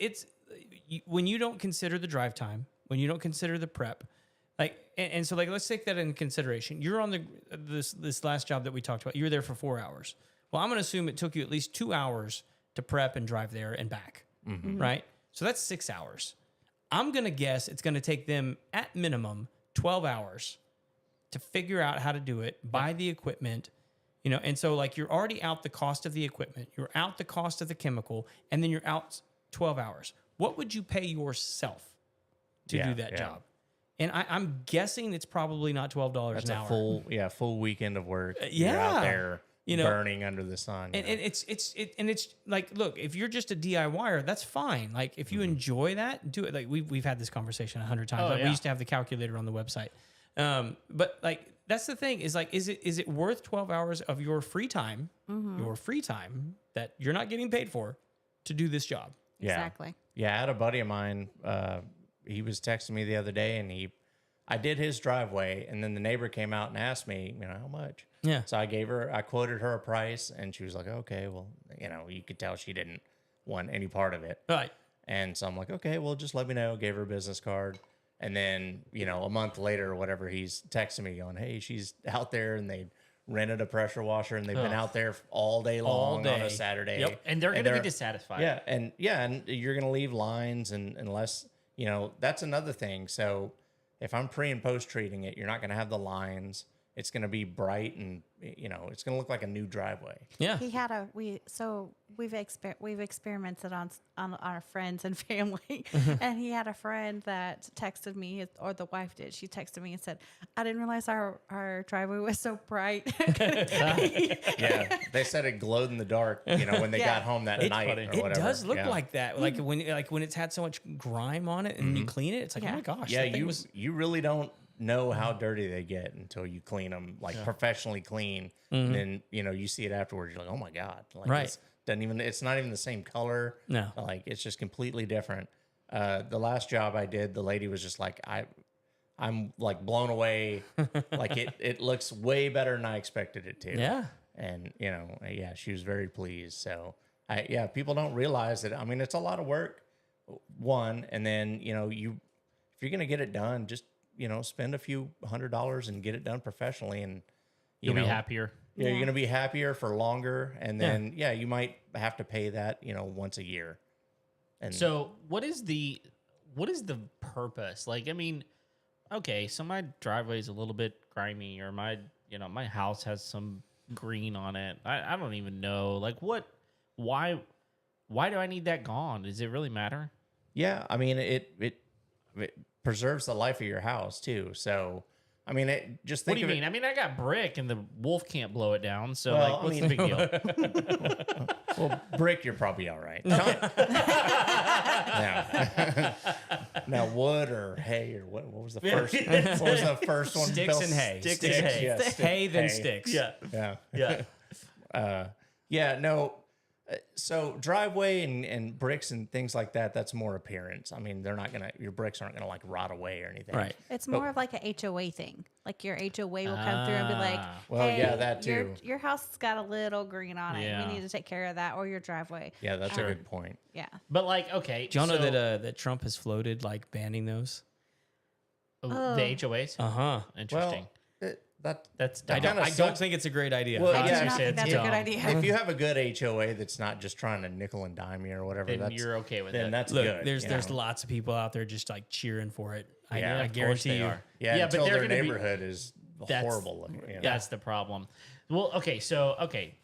when you don't consider the drive time, when you don't consider the prep, like, and so, like, let's take that into consideration. You're on this last job that we talked about. You were there for 4 hours. Well, I'm going to assume it took you at least 2 hours to prep and drive there and back, right? So that's 6 hours. I'm going to guess it's going to take them at minimum 12 hours to figure out how to do it, buy the equipment, and so, like, you're already out the cost of the equipment, you're out the cost of the chemical, and then you're out 12 hours. What would you pay yourself to do that job? And I'm guessing it's probably not $12 That's an a hour. full weekend of work. yeah. You're out there burning under the sun. And it's like, look, if you're just a DIYer, that's fine. Like, if you enjoy that, do it. Like, we've had this conversation 100 times. Oh, Like, yeah. we used to have the calculator on the website. But, like, that's the thing is, like, is it worth 12 hours of your free time that you're not getting paid for to do this job? Yeah. Exactly. Yeah, I had a buddy of mine. He was texting me the other day, and I did his driveway, and then the neighbor came out and asked me, how much. Yeah. So I quoted her a price, and she was like, okay, well, you could tell she didn't want any part of it. Right. And so I'm like, okay, well, just let me know. Gave her a business card. And then, a month later or whatever, he's texting me going, hey, she's out there, and they rented a pressure washer, and they've been out there all day long on a Saturday. Yep. And they're going to be dissatisfied. Yeah, and you're gonna leave lines, and unless that's another thing. So if I'm pre and post treating it, you're not gonna have the lines. It's gonna be bright, and it's gonna look like a new driveway. Yeah. He had we've experimented on our friends and family, and he had a friend that texted me, or the wife did. She texted me and said, "I didn't realize our driveway was so bright." Yeah, they said it glowed in the dark. When they got home that night funny. or It whatever. does look Yeah. like that. Like when it's had so much grime on it and you clean it, it's like, oh my gosh. Yeah, that thing was you really don't know how dirty they get until you clean them, like professionally clean. And then you see it afterwards. You're like, oh my god, like, Right. It's not even the same color. No. Like, it's just completely different. The last job I did, the lady was just like, I'm like blown away. Like, it looks way better than I expected it to. Yeah. And she was very pleased. So people don't realize that. I mean, it's a lot of work. One, and then if you're gonna get it done, just spend a few $100s and get it done professionally, and You'll be happier. Yeah, Yeah. you're gonna be happier for longer, and then you might have to pay that once a year. And So what is the purpose? Like, I mean, okay, so my driveway is a little bit grimy, or my house has some green on it. I don't even know. Like, why do I need that gone? Does it really matter? yeah, I mean it preserves the life of your house too. So I mean, just What think do you of mean? I mean, I got brick and the wolf can't blow it down. So, Well, like, what's I the mean- big deal? Well, brick, you're probably all right. Now, now, wood or hay or what was the first? What was the first one? Sticks Bill? and hay. Sticks and hay. Yeah, Hay then sticks. Yeah. Yeah. Yeah. No. So driveway and bricks and things like that, that's more appearance. I mean, your bricks aren't gonna like rot away or anything. Right. It's more of like an HOA thing. Like, your HOA will come through and be like, Ah. Well, hey, yeah, that your- too. Your house has got a little green on it. Yeah. We need to take care of that, or your driveway. Yeah, that's a good point. Yeah. But, like, okay. Do y'all know so- that Trump has floated like banning those? the HOAs? Uh-huh. Interesting. That's I dumb. don't think it's a great idea. Well, I yeah, do not think that's a dumb. good idea. If you have a good HOA that's not just trying to nickel and dime you or whatever, Then you're okay with then it. that's Look, good. there's lots of people out there just like cheering for it. Yeah, I of guarantee they you. are. Yeah, Yeah, until but they're their gonna be- neighborhood is That's- horrible looking. That's the problem. Well, okay,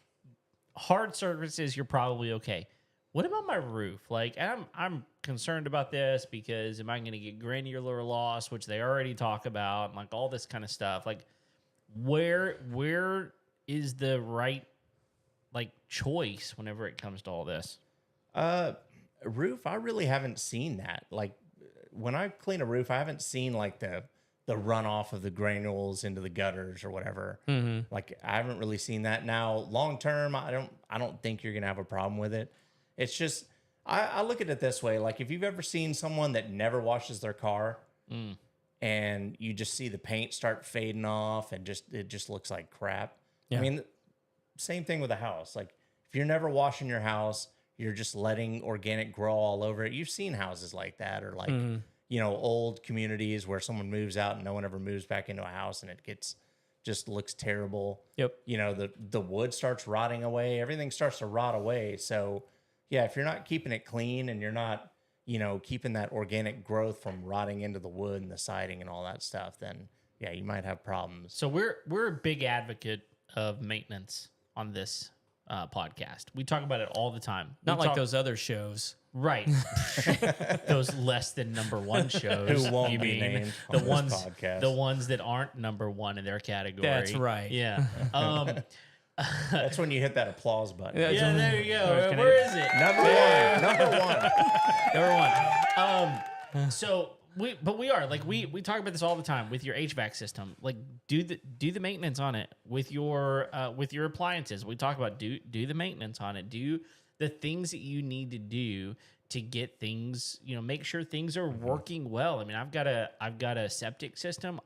hard surfaces, you're probably okay. What about my roof? Like, I'm concerned about this because am I going to get granular loss, which they already talk about, and like all this kind of stuff. Like, where is the right like choice whenever it comes to all this? Roof, I really haven't seen that. Like, when I clean a roof, I haven't seen like the runoff of the granules into the gutters or whatever. Like, I haven't really seen that. Now, long term, I don't think you're gonna have a problem with it. It's just I look at it this way. Like, if you've ever seen someone that never washes their car, and you just see the paint start fading off and it just looks like crap. Yeah. I mean, same thing with a house. Like, if you're never washing your house, you're just letting organic grow all over it. You've seen houses like that, or like, you know, old communities where someone moves out and no one ever moves back into a house and it just looks terrible. Yep. You know, the wood starts rotting away. Everything starts to rot away. So yeah, if you're not keeping it clean and you're not, you know, keeping that organic growth from rotting into the wood and the siding and all that stuff, then yeah, you might have problems. So we're a big advocate of maintenance on this podcast. We talk about it all the time. Not We like talk- those other shows. right. Those less than number one shows. Who won't you be mean. named The on this ones, podcast. the ones that aren't number one in their category. That's right. Yeah. That's when you hit that applause button. Yeah. Yeah, there you I was go. gonna- Where is it? Number one. Number one. So we are like we talk about this all the time with your HVAC system. Like do the maintenance on it with your appliances. We talk about do the maintenance on it. Do the things that you need to do to get things, you know, make sure things are working well. I mean, I've got a septic system.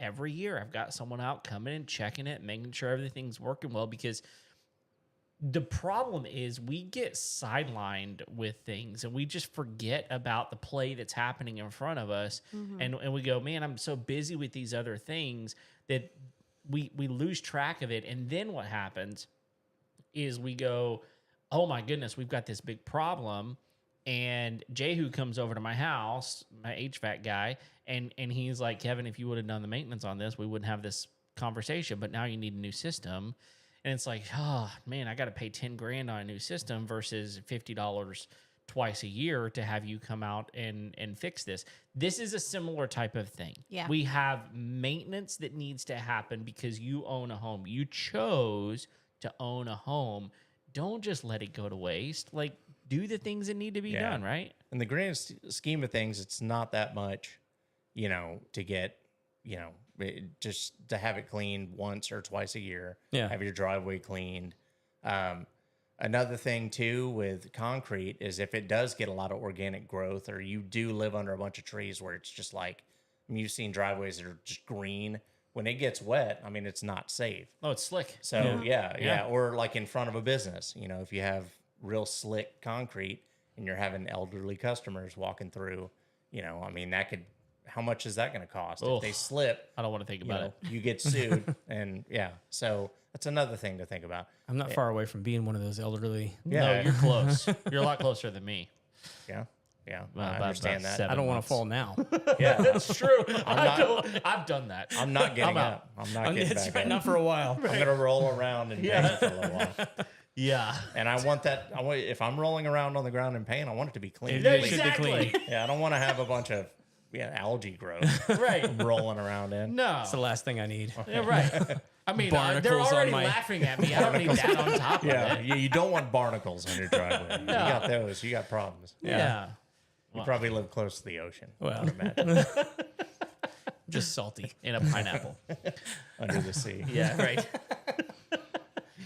Every year I've got someone out coming and checking it, making sure everything's working well, because the problem is we get sidelined with things and we just forget about the play that's happening in front of us. And we go, man, I'm so busy with these other things that we lose track of it. And then what happens is we go, oh my goodness, we've got this big problem. And Jehu comes over to my house, my HVAC guy, and he's like, Kevin, if you would have done the maintenance on this, we wouldn't have this conversation. But now you need a new system. And it's like, oh man, I got to pay 10 grand on a new system versus $50 twice a year to have you come out and fix this. This is a similar type of thing. Yeah. We have maintenance that needs to happen because you own a home. You chose to own a home. Don't just let it go to waste. Like, do the things that need to be Yeah. done, right? In the grand scheme of things, it's not that much, you know, to get, you know, just to have it cleaned once or twice a year. Yeah. Have your driveway cleaned. Another thing too with concrete is if it does get a lot of organic growth, or you do live under a bunch of trees where it's just like, I mean, you've seen driveways that are just green. When it gets wet, I mean, it's not safe. Oh, it's slick. So yeah. Or like in front of a business, you know, if you have real slick concrete and you're having elderly customers walking through, you know, I mean, that could, how much is that going to cost? Ugh. If they slip, I don't want to think you about know, it. you get sued. And yeah, so that's another thing to think about. I'm not far away from being one of those elderly. Yeah. No, you're close. You're a lot closer than me. Yeah. Yeah. Well, I about understand that. 7 I don't want months. to fall now. Yeah. That's true. not- I've done that. I'm not getting I'm out. up. I'm not getting That's back right, up. not for a while. I'm going to roll around and bang for a little while. Yeah. And I want that. If I'm rolling around on the ground in pain, I want it to be clean. It should be Exactly. clean. Yeah, I don't want to have a bunch of algae growth Right. rolling around in. No. That's the last thing I need. Yeah, right. I mean, they're Barnacles on already my- laughing at me. I don't need that on top of Yeah, it. you don't want barnacles on your driveway. You got those. You got problems. Yeah. You probably live close to the ocean. I Well. would imagine. Just salty. In a pineapple. Under the sea. Yeah, right.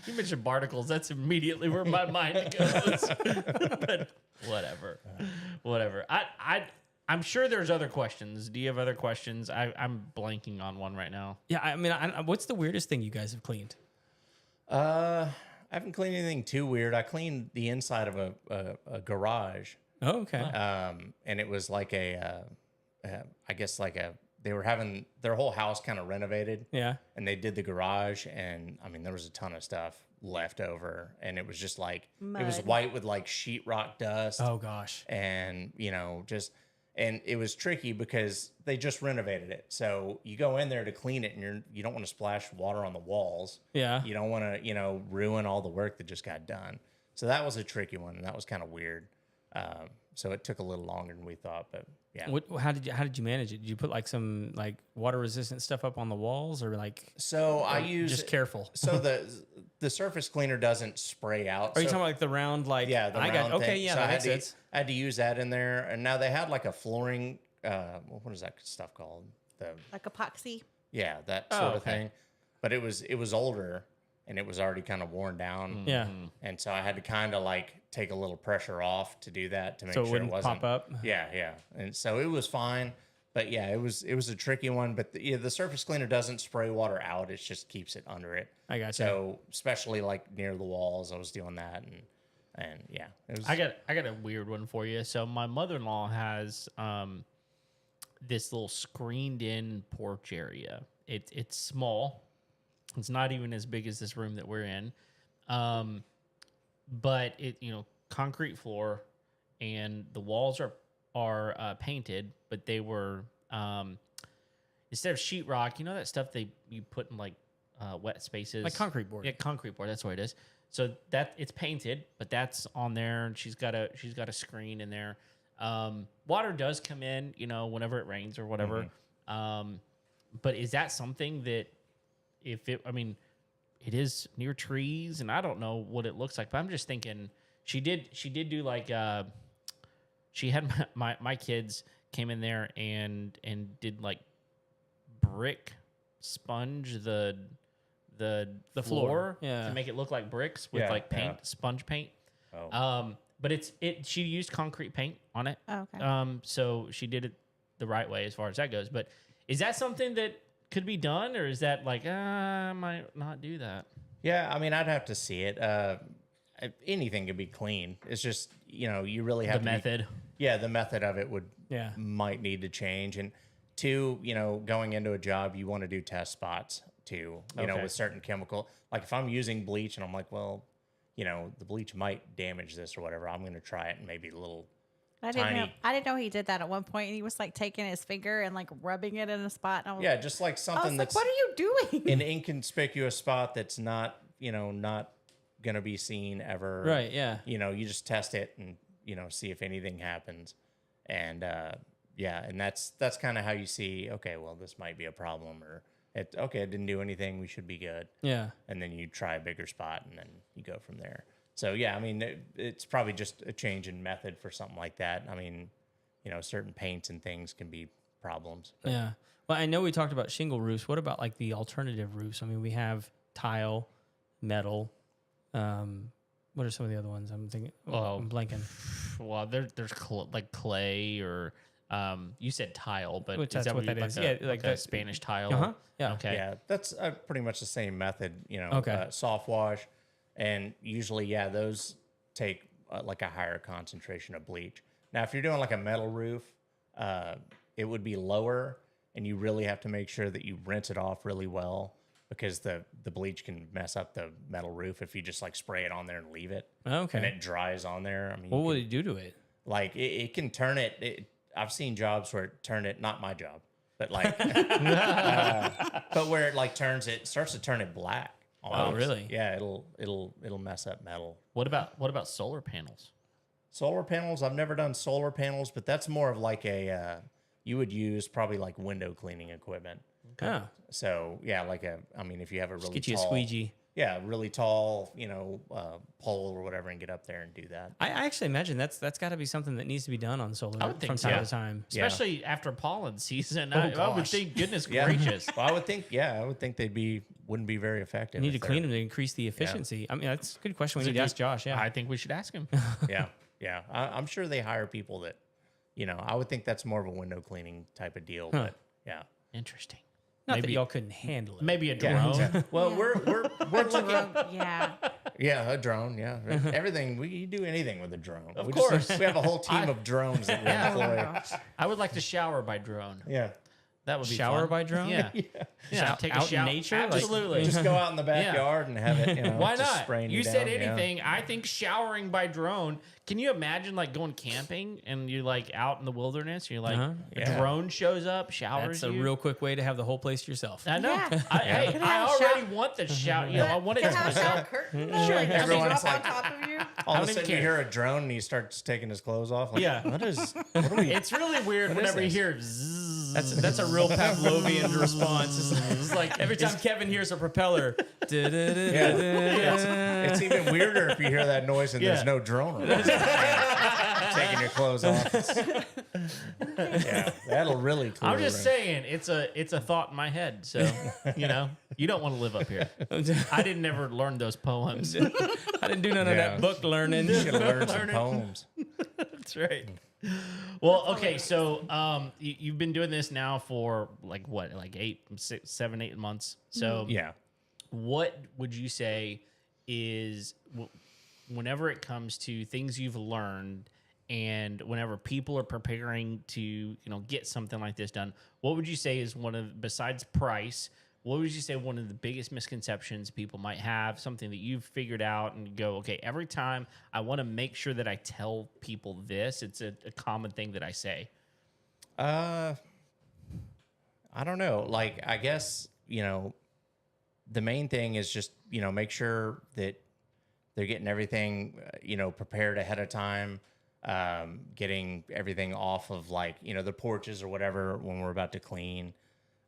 You mentioned barnacles. That's immediately where my mind goes. But whatever. I'm sure there's other questions. Do you have other questions? I'm blanking on one right now. Yeah, I mean, what's the weirdest thing you guys have cleaned? I haven't cleaned anything too weird. I cleaned the inside of a garage. Oh, okay. And it was like I guess like they were having their whole house kind of renovated. Yeah. And they did the garage, and I mean, there was a ton of stuff left over, and it was just like, it was Mud. white with like sheetrock dust. Oh gosh. And, you know, and it was tricky because they just renovated it. So you go in there to clean it, and you don't want to splash water on the walls. Yeah. You don't want to, you know, ruin all the work that just got done. So that was a tricky one, and that was kind of weird. So it took a little longer than we thought, but yeah. How did you manage it? Did you put like some like water resistant stuff up on the walls, or like So I use just careful? So the surface cleaner doesn't spray out. Are you so, talking about like the round like? yeah, the I round got okay. thing. Yeah, So that makes I sense. had to use that in there, and now they had like a flooring. What is that stuff called? Like epoxy. Yeah, that Oh, sort of okay. thing. But it was older, and it was already kind of worn down. Yeah. And so I had to kind of like take a little pressure off to do that to make So it sure wouldn't it wasn't pop up. Yeah, yeah. And so it was fine. But yeah, it was a tricky one. But the surface cleaner doesn't spray water out; it just keeps it under it. I got you. So especially like near the walls, I was doing that, and yeah, it was. I got a weird one for you. So my mother-in-law has this little screened-in porch area. It's small. It's not even as big as this room that we're in, but it concrete floor, and the walls are painted, but they were instead of sheetrock, that stuff you put in like wet spaces, Like concrete board. Yeah, concrete board. That's what it is. So that it's painted, but that's on there, and she's got a screen in there. Water does come in, whenever it rains or whatever. But is that something that it is near trees, and I don't know what it looks like, but I'm just thinking she did do like she had my kids came in there and did like brick sponge the floor yeah. to make it look like bricks with Yeah, like paint, yeah. sponge paint. Oh. But she used concrete paint on it. Oh, okay. So she did it the right way as far as that goes. But is that something that could be done, or is that like I might not do that? Yeah, I mean, I'd have to see it. Anything could be clean. It's just you really have The to method. the method of it Yeah. might need to change. And two, going into a job, you want to do test spots too. Okay. With certain chemical. Like if I'm using bleach and I'm like, well, the bleach might damage this or whatever, I'm going to try it and maybe a little. I didn't know he did that at one point, and he was like taking his finger and like rubbing it in a spot. And Yeah, just like I something was like, that's what are you doing? an inconspicuous spot that's not going to be seen ever. Right. Yeah. You just test it and see if anything happens. And and that's kind of how you see, okay, well, this might be a problem, or it didn't do anything, we should be good. Yeah. And then you try a bigger spot and then you go from there. So yeah, I mean, it's probably just a change in method for something like that. I mean, certain paints and things can be problems. But Yeah. Well, I know we talked about shingle roofs. What about like the alternative roofs? I mean, we have tile, metal. What are some of the other ones? I'm thinking. Well, I'm blanking. Well, there's like clay or you said tile, but Which is that's what you- that is. A, Yeah, like like a that- Spanish tile. Uh-huh. Yeah. Okay. yeah, that's pretty much the same method, Okay. Soft wash. And usually, those take like a higher concentration of bleach. Now, if you're doing like a metal roof, it would be lower, and you really have to make sure that you rinse it off really well, because the bleach can mess up the metal roof if you just like spray it on there and leave it. Okay. And it dries on there. I mean, What you would can- it do to it? like it can turn it. I've seen jobs where it turned it. Not my job, but like, but where it like starts to turn it black. almost. really? Yeah, it'll mess up metal. What about solar panels? Solar panels. I've never done solar panels, but that's more of like a you would use probably like window cleaning equipment. Oh, So yeah, if you have a really get you a tall, squeegee. yeah, really tall, pole or whatever, and get up there and do that. I actually imagine that's got to be something that needs to be done on solar I would think from so. time to time. Yeah. Especially after pollen season. Oh, I would gosh. think, goodness Yeah. gracious. Well, I would think they wouldn't be very effective. You need to if they're- clean them to increase the efficiency. I mean, that's a good question. We need to ask Josh. Yeah. I think we should ask him. Yeah. I'm sure they hire people that, I would think that's more of a window cleaning type of deal. But yeah. Interesting. Not that maybe- y'all couldn't handle it. Maybe a Yeah, drone. exactly. Well, we're looking. Yeah. Yeah, a drone. Yeah, everything. We do anything with a drone. Of we course. we have a whole team of drones that we Oh my employ. gosh. I would like to shower by drone. Yeah, That would be Shower fun. by drone? Yeah. Yeah. Out- Take a out in shower. nature? Like- Absolutely. just go out in the backyard and have it. Why just not? spraying You down, said yeah. anything. I think showering by drone. Can you imagine like going camping and you're like out in the wilderness? You're like a Yeah. drone shows up, showers That's a you. real quick way to have the whole place to yourself. I know. Yeah. Hey, Could I have a already want the shower. I want it Can to have a shower myself. curtain, Sure. like just Everyone's drop on like- top of you. All I of don't a even sudden, you care. hear a drone and he starts taking his clothes off. Like, Yeah. What are we? It's really weird What is whenever you this? hear zzz. That's a real Pavlovian response. It's like every time Kevin hears a propeller. It's even weirder if you hear that noise and Yeah. there's no drone around. Taking your clothes off. Yeah, that'll really. Clue I'm just around. saying, it's a thought in my head. So you don't want to live up here. I didn't ever learn those poems. I didn't do none of Yeah. that book learning. You should learn some poems. That's right. Well, okay, so you've been doing this now for like what, like 7, 8 months. So Yeah. what would you say is whenever it comes to things you've learned and whenever people are preparing to get something like this done, what would you say is one of, besides price, what would you say one of the biggest misconceptions people might have, something that you've figured out and go, okay, every time I want to make sure that I tell people this, it's a common thing that I say? I don't know. Like, I guess, the main thing is just, make sure that they're getting everything, prepared ahead of time, getting everything off of like, the porches or whatever when we're about to clean.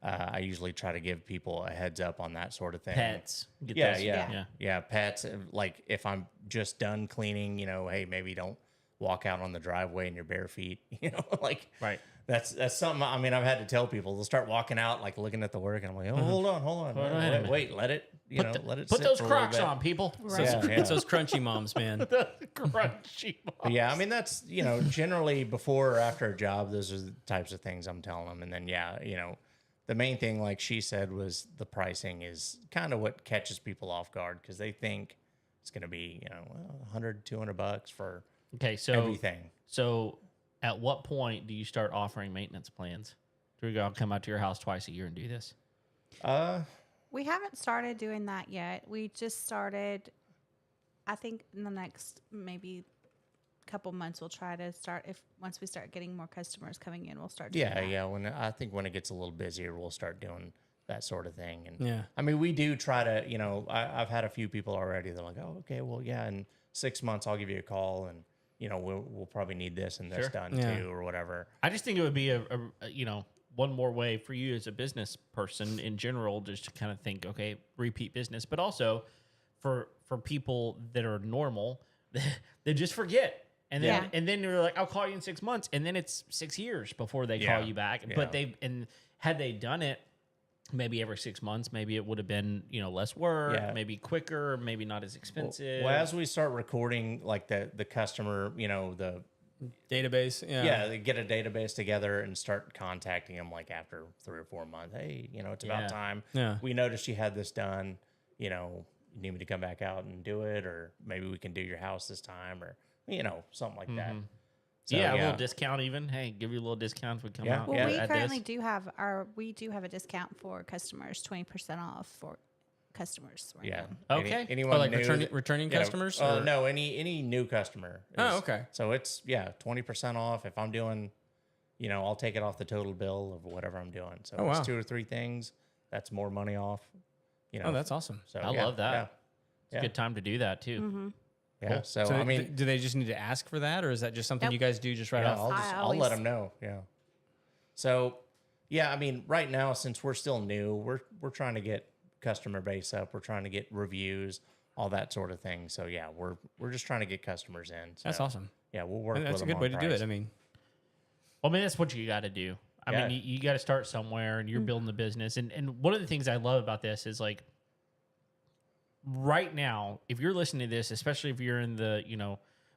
I usually try to give people a heads up on that sort of thing. Pets. Get Yeah, those- yeah. Pets. Like if I'm just done cleaning, hey, maybe don't walk out on the driveway in your bare feet. Like Right. That's something. I mean, I've had to tell people. They'll start walking out, like looking at the work, and I'm like, oh, hold on, wait, let it, let it. Put sit those for a little Crocs bit. on, people. Right. Yeah, It's those crunchy moms, man. Crunchy. But yeah, I mean, that's generally before or after a job, those are the types of things I'm telling them. And then the main thing, like she said, was the pricing is kind of what catches people off guard because they think it's going to be $100, $200 for Okay, so everything. So, at what point do you start offering maintenance plans? Do we go, I'll come out to your house twice a year and do this? We haven't started doing that yet. We just started, I think in the next maybe couple months we'll try to start, if once we start getting more customers coming in, we'll start doing that. Yeah. When it gets a little busier, we'll start doing that sort of thing. And Yeah. I mean, we do try to, I've had a few people already. They're like, oh, okay, well, yeah, in 6 months I'll give you a call, and we'll probably need this and this Sure. done Yeah. too, or whatever. I just think it would be a one more way for you as a business person in general, just to kind of think, okay, repeat business, but also for people that are normal, they just forget. And then, Yeah. and then you're like, I'll call you in 6 months. And then it's 6 years before they Yeah. call you back. Yeah. But had they done it maybe every 6 months, maybe it would have been, less work, Yeah. maybe quicker, maybe not as expensive. Well, as we start recording, like the customer, the Database. Yeah. yeah, they get a database together and start contacting them like after 3 or 4 months. Hey, it's Yeah. about time. Yeah. We noticed you had this done. You need me to come back out and do it, or maybe we can do your house this time, or something like that. So, yeah, a little discount even. Hey, give you a little discount if we come Yeah. out. Well, Yeah. we at currently this. do have a discount for customers, 20% off for customers right Yeah. now. Okay. Anyone Oh, like new returning yeah, customers? Oh or- no, any new customer. Oh, okay. So it's 20% off if I'm doing. I'll take it off the total bill of whatever I'm doing. So Oh, if wow. it's 2 or 3 things, that's more money off. Oh, that's awesome. So I yeah, love that. Yeah. It's a good time to do that too. Yeah. So, So I mean, do they just need to ask for that, or is that just something Nope. you guys do just right yeah, off? I'll let them know. Yeah. So, yeah, I mean, right now since we're still new, we're trying to get customer base up. We're trying to get reviews, all that sort of thing. So yeah, we're just trying to get customers in. So, That's awesome. Yeah, we'll work. That's with a them good on way to do price. it. I mean, Well, I mean, that's what you got to do. I Yeah. mean, you got to start somewhere, and you're building the business. And one of the things I love about this is like, right now, if you're listening to this, especially if you're in the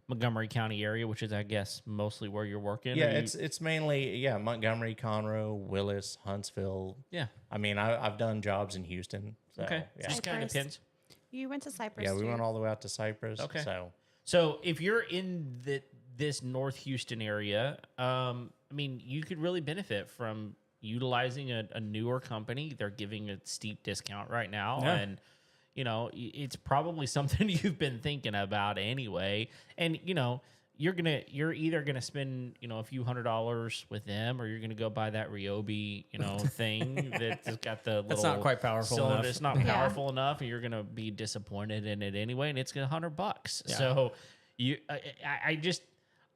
Montgomery County area, which is I guess mostly where you're working. Yeah, or you- it's mainly Montgomery, Conroe, Willis, Huntsville. yeah. I mean, I've done jobs in Houston. So, Okay, Yeah. just kind of Cypress. depends. You went to Cyprus. Yeah, we too. went all the way out to Cyprus. Okay. So So if you're in this North Houston area, I mean, you could really benefit from utilizing a newer company. They're giving a steep discount right now, Yeah. and it's probably something you've been thinking about anyway. And you're either gonna spend a few $100s with them, or you're gonna go buy that Ryobi thing that's got the little. That's not quite powerful cylinder. enough. It's not Yeah. powerful enough, and you're gonna be disappointed in it anyway. And it's gonna $100. Yeah. So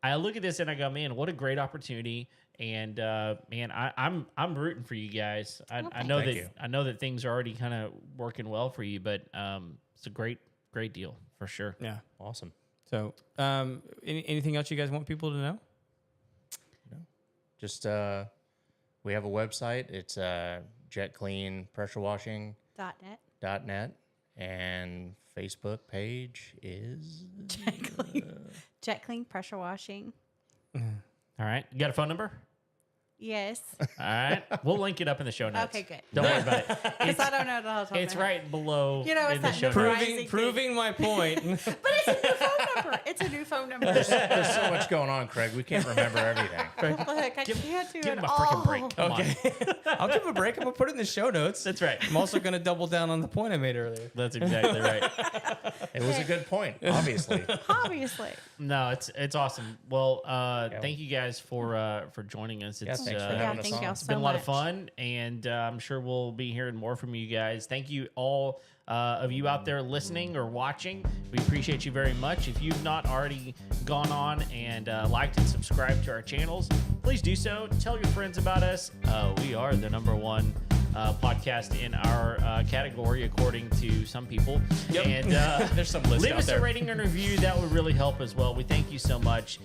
I look at this and I go, man, what a great opportunity. And man, I'm rooting for you guys. I know Thank that you. I know that things are already kind of working well for you, but it's a great deal for sure. yeah. awesome. So, anything else you guys want people to know? Just we have a website. It's jetcleanpressurewashing.net, .net. and Facebook page is Jet Clean Pressure Washing. All All right. You got a phone number? Yes. All right. We'll link it up in the show notes. Okay, good. Don't worry about it. Because I don't know it all the time. It's right below You know, it's in the that show number. notes. Rising Proving my point. But it's a new phone number. It's a new phone number. There's so much going on, Craig. We can't remember everything. Look, I can't do Give it him a all. freaking break. Come on. Okay. I'll give a break. I'm going to put it in the show notes. That's right. I'm also going to double down on the point I made earlier. That's exactly right. It was a good point, obviously. Obviously. No, it's awesome. Well, thank you guys for joining us. Yeah, It's thanks for Yeah, having us thank on. y'all it's so been a lot of much. fun, and I'm sure we'll be hearing more from you guys. Thank you all of you out there listening or watching. We appreciate you very much. If you've not already gone on and liked and subscribed to our channels, please do so. Tell your friends about us. We are the #1 podcast in our category, according to some people. Yep. And There's some list leave out us there. a rating and review. That would really help as well. We thank you so much.